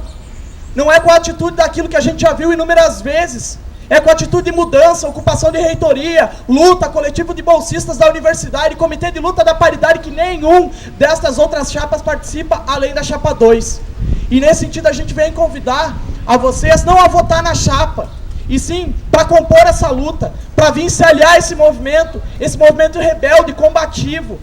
não é com a atitude daquilo que a gente já viu inúmeras vezes, é com atitude de mudança, ocupação de reitoria, luta, coletivo de bolsistas da universidade, comitê de luta da paridade, que nenhum destas outras chapas participa, além da chapa 2. E nesse sentido a gente vem convidar a vocês não a votar na chapa, e sim para compor essa luta, para vir se aliar a esse movimento rebelde, combativo,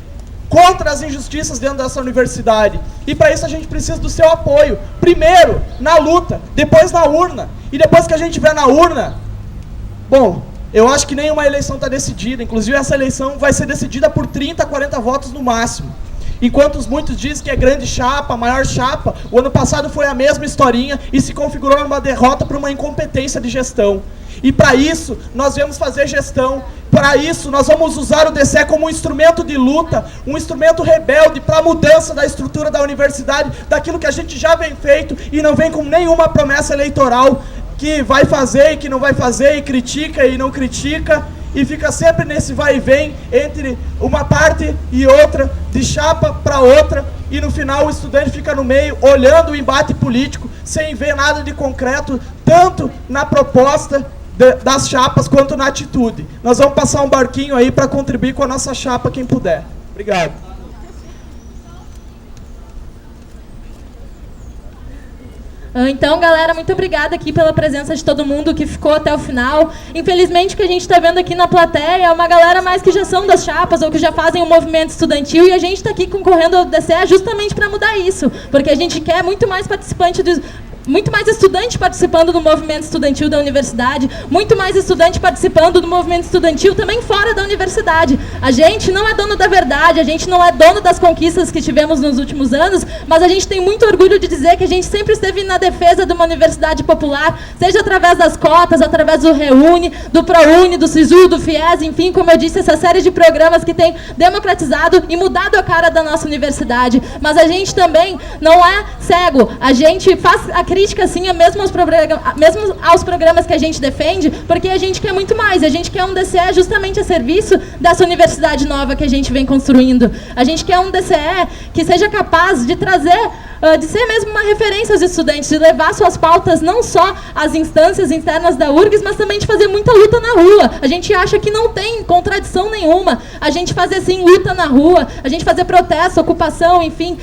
contra as injustiças dentro dessa universidade. E para isso a gente precisa do seu apoio, primeiro na luta, depois na urna, e depois que a gente estiver na urna, bom, eu acho que nenhuma eleição está decidida, inclusive essa eleição vai ser decidida por 30, 40 votos no máximo. Enquanto muitos dizem que é grande chapa, maior chapa, o ano passado foi a mesma historinha e se configurou uma derrota por uma incompetência de gestão. E para isso, nós viemos fazer gestão. Para isso, nós vamos usar o DCE como um instrumento de luta, um instrumento rebelde para a mudança da estrutura da universidade, daquilo que a gente já vem feito e não vem com nenhuma promessa eleitoral que vai fazer e que não vai fazer, e critica e não critica, e fica sempre nesse vai e vem entre uma parte e outra, de chapa para outra, e no final o estudante fica no meio, olhando o embate político, sem ver nada de concreto, tanto na proposta das chapas quanto na atitude. Nós vamos passar um barquinho aí para contribuir com a nossa chapa, quem puder. Obrigado. Então, galera, muito obrigada aqui pela presença de todo mundo que ficou até o final. Infelizmente, o que a gente está vendo aqui na plateia é uma galera mais que já são das chapas ou que já fazem o movimento estudantil, e a gente está aqui concorrendo ao DCE justamente para mudar isso, porque a gente quer muito mais muito mais estudante participando do movimento estudantil da universidade, muito mais estudante participando do movimento estudantil também fora da universidade. A gente não é dono da verdade, a gente não é dono das conquistas que tivemos nos últimos anos, mas a gente tem muito orgulho de dizer que a gente sempre esteve na defesa de uma universidade popular, seja através das cotas, através do Reúne, do ProUni, do SISU, do FIES, enfim, como eu disse, essa série de programas que tem democratizado e mudado a cara da nossa universidade. Mas a gente também não é cego, a gente faz a crítica, sim, mesmo aos programas que a gente defende, porque a gente quer muito mais. A gente quer um DCE justamente a serviço dessa universidade nova que a gente vem construindo. A gente quer um DCE que seja capaz de trazer, de ser mesmo uma referência aos estudantes, de levar suas pautas não só às instâncias internas da URGS, mas também de fazer muita luta na rua. A gente acha que não tem contradição nenhuma a gente fazer, sim, luta na rua, a gente fazer protesto, ocupação, enfim,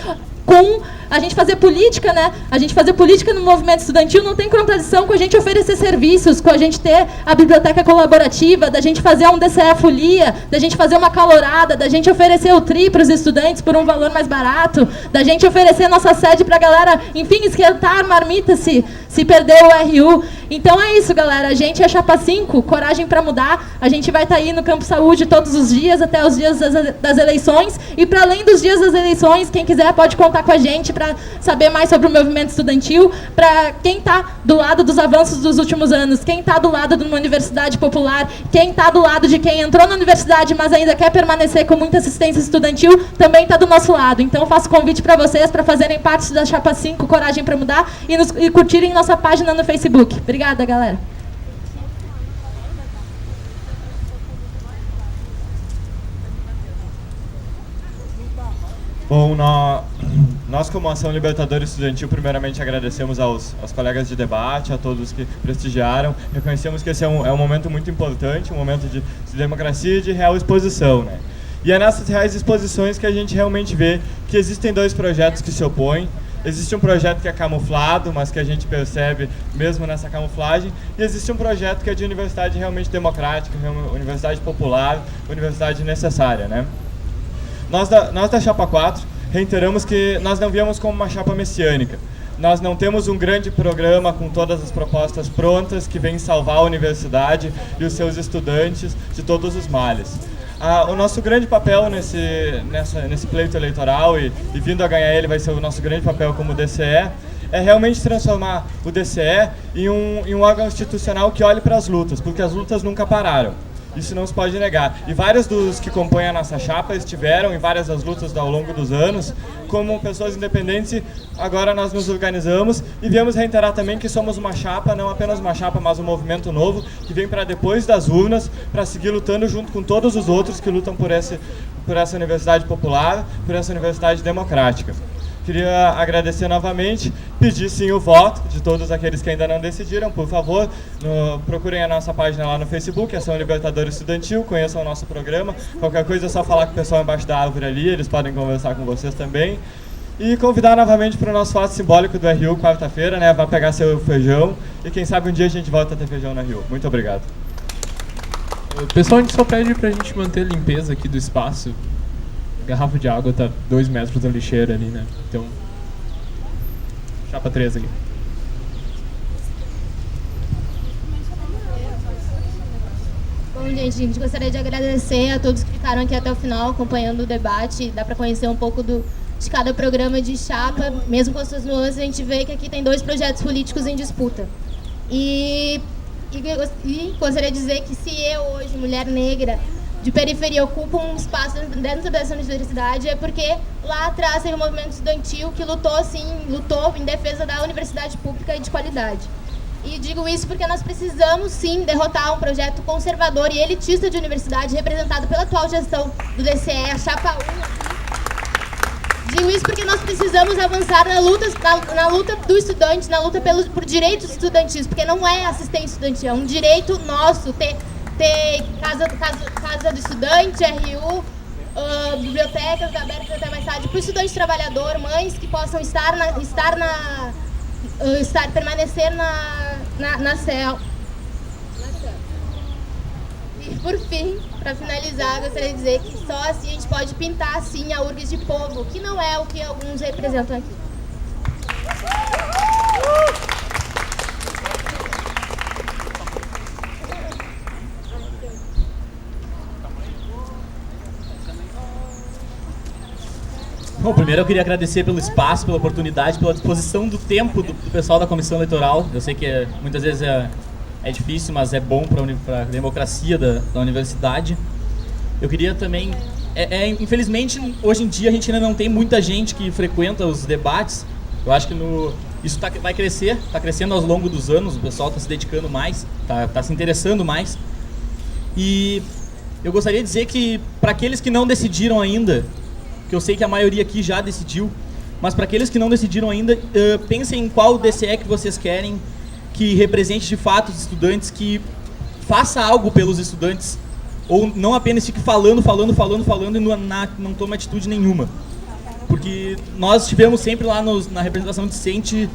a gente fazer política, né? A gente fazer política no movimento estudantil não tem contradição com a gente oferecer serviços, com a gente ter a biblioteca colaborativa, da gente fazer um DCE folia, da gente fazer uma calorada, da gente oferecer o TRI para os estudantes por um valor mais barato, da gente oferecer nossa sede para a galera, enfim, esquentar a marmita se perder o RU. Então é isso, galera. A gente é Chapa 5, coragem para mudar. A gente vai estar aí no Campo Saúde todos os dias, até os dias das eleições. E para além dos dias das eleições, quem quiser pode contar com a gente para saber mais sobre o movimento estudantil, para quem está do lado dos avanços dos últimos anos, quem está do lado de uma universidade popular, quem está do lado de quem entrou na universidade, mas ainda quer permanecer com muita assistência estudantil, também está do nosso lado. Então, faço convite para vocês para fazerem parte da Chapa 5, Coragem para Mudar, e curtirem nossa página no Facebook. Obrigada, galera. Bom, nós como Ação Libertadora Estudantil, primeiramente agradecemos aos colegas de debate, a todos que prestigiaram. Reconhecemos que esse é um momento muito importante, um momento de democracia e de real exposição, né? E é nessas reais exposições que a gente realmente vê que existem dois projetos que se opõem. Existe um projeto que é camuflado, mas que a gente percebe mesmo nessa camuflagem, e existe um projeto que é de universidade realmente democrática, universidade popular, universidade necessária, né? Nós da Chapa 4 reiteramos que nós não viemos como uma chapa messiânica. Nós não temos um grande programa com todas as propostas prontas que vem salvar a universidade e os seus estudantes de todos os males. O nosso grande papel nesse pleito eleitoral, e vindo a ganhar ele vai ser o nosso grande papel como DCE, é realmente transformar o DCE em um órgão institucional que olhe para as lutas, porque as lutas nunca pararam. Isso não se pode negar. E vários dos que compõem a nossa chapa estiveram em várias das lutas ao longo dos anos, como pessoas independentes. E agora nós nos organizamos e viemos reiterar também que somos uma chapa, não apenas uma chapa, mas um movimento novo, que vem para depois das urnas, para seguir lutando junto com todos os outros que lutam por essa universidade popular, por essa universidade democrática. Queria agradecer novamente, pedir sim o voto de todos aqueles que ainda não decidiram, por favor, procurem a nossa página lá no Facebook, Ação Libertadora Estudantil, conheçam o nosso programa, qualquer coisa é só falar com o pessoal embaixo da árvore ali, eles podem conversar com vocês também. E convidar novamente para o nosso fato simbólico do RU, quarta-feira, né, vai pegar seu feijão, e quem sabe um dia a gente volta a ter feijão na RU. Muito obrigado. Pessoal, a gente só pede pra gente manter a limpeza aqui do espaço. Garrafa de água tá 2 metros da lixeira ali, né? Então, chapa 3 aqui. Bom, gente, a gente gostaria de agradecer a todos que ficaram aqui até o final acompanhando o debate. Dá para conhecer um pouco de cada programa de chapa, mesmo com as suas nuances, a gente vê que aqui tem 2 projetos políticos em disputa. E gostaria de dizer que se eu hoje, mulher negra, de periferia, ocupa um espaço dentro dessa universidade, é porque lá atrás tem um movimento estudantil que lutou em defesa da universidade pública e de qualidade. E digo isso porque nós precisamos, sim, derrotar um projeto conservador e elitista de universidade representado pela atual gestão do DCE, a Chapa 1. Digo isso porque nós precisamos avançar na luta do estudante, na luta por direitos estudantis, porque não é assistência estudantil, é um direito nosso ter casa do estudante, RU, bibliotecas abertas até mais tarde para o estudante trabalhador, mães que possam permanecer na CEL. E por fim, para finalizar, gostaria de dizer que só assim a gente pode pintar assim a URGS de povo, que não é o que alguns representam aqui. Bom, primeiro eu queria agradecer pelo espaço, pela oportunidade, pela disposição do tempo do pessoal da Comissão Eleitoral. Eu sei que muitas vezes é difícil, mas é bom para a democracia da universidade. Eu queria também... infelizmente, hoje em dia a gente ainda não tem muita gente que frequenta os debates. Eu acho que isso vai crescer, está crescendo ao longo dos anos, o pessoal está se dedicando mais, está se interessando mais. E eu gostaria de dizer que para aqueles que não decidiram ainda, que eu sei que a maioria aqui já decidiu, mas para aqueles que não decidiram ainda, pensem em qual DCE que vocês querem, que represente de fato os estudantes, que faça algo pelos estudantes, ou não apenas fique falando e não tome atitude nenhuma. Porque nós estivemos sempre lá na representação discente,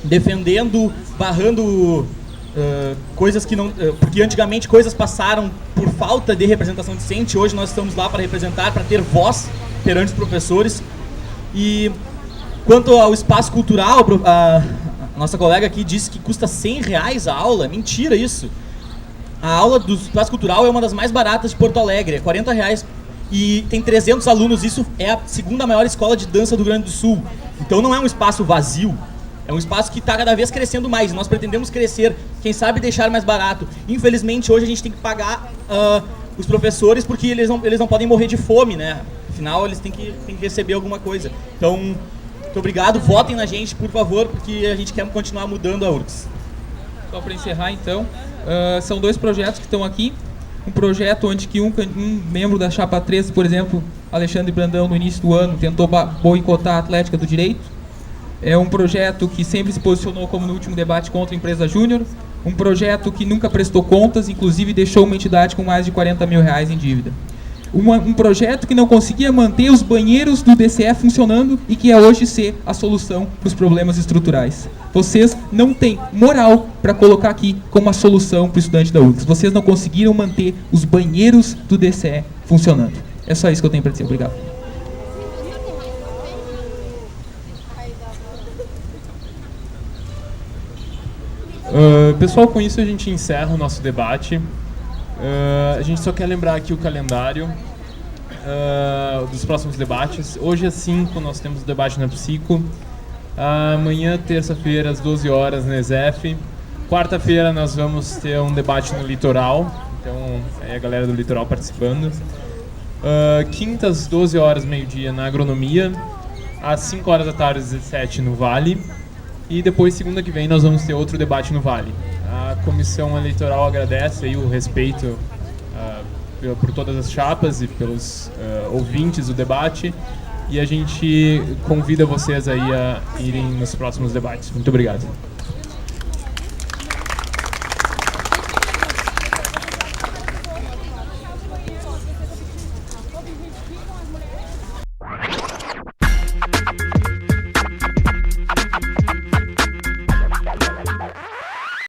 defendendo, barrando coisas que não... porque antigamente coisas passaram por falta de representação discente, hoje nós estamos lá para representar, para ter voz perante os professores. E quanto ao espaço cultural, a nossa colega aqui disse que custa R$100 a aula. Mentira isso. A aula do espaço cultural é uma das mais baratas de Porto Alegre, é R$40 e tem 300 alunos. Isso é a segunda maior escola de dança do Rio Grande do Sul. Então não é um espaço vazio, é um espaço que está cada vez crescendo mais. Nós pretendemos crescer, quem sabe deixar mais barato. Infelizmente hoje a gente tem que pagar os professores porque eles não podem morrer de fome, né? Afinal eles têm que receber alguma coisa. Então, muito obrigado, votem na gente, por favor, porque a gente quer continuar mudando a URGS. Só para encerrar então, são 2 projetos que estão aqui. Um projeto onde que um membro da Chapa 3, por exemplo, Alexandre Brandão, no início do ano, tentou boicotar a Atlética do Direito. É um projeto que sempre se posicionou como no último debate contra a empresa Júnior. Um projeto que nunca prestou contas, inclusive deixou uma entidade com mais de 40 mil reais em dívida. Um projeto que não conseguia manter os banheiros do DCE funcionando e que é hoje ser a solução para os problemas estruturais. Vocês não têm moral para colocar aqui como a solução para o estudante da URGS. Vocês não conseguiram manter os banheiros do DCE funcionando. É só isso que eu tenho para dizer. Obrigado. Pessoal, com isso a gente encerra o nosso debate. A gente só quer lembrar aqui o calendário dos próximos debates. Hoje às 5 nós temos o debate na Psico. Amanhã, terça-feira, às 12 horas na ESEF. Quarta-feira nós vamos ter um debate no Litoral. Então, é a galera do Litoral participando. Quinta, às 12 horas, meio-dia, na Agronomia. Às 5 horas da tarde, às 17 no Vale. E depois, segunda que vem, nós vamos ter outro debate no Vale. A Comissão Eleitoral agradece aí o respeito por todas as chapas e pelos ouvintes do debate. E a gente convida vocês aí a irem nos próximos debates. Muito obrigado.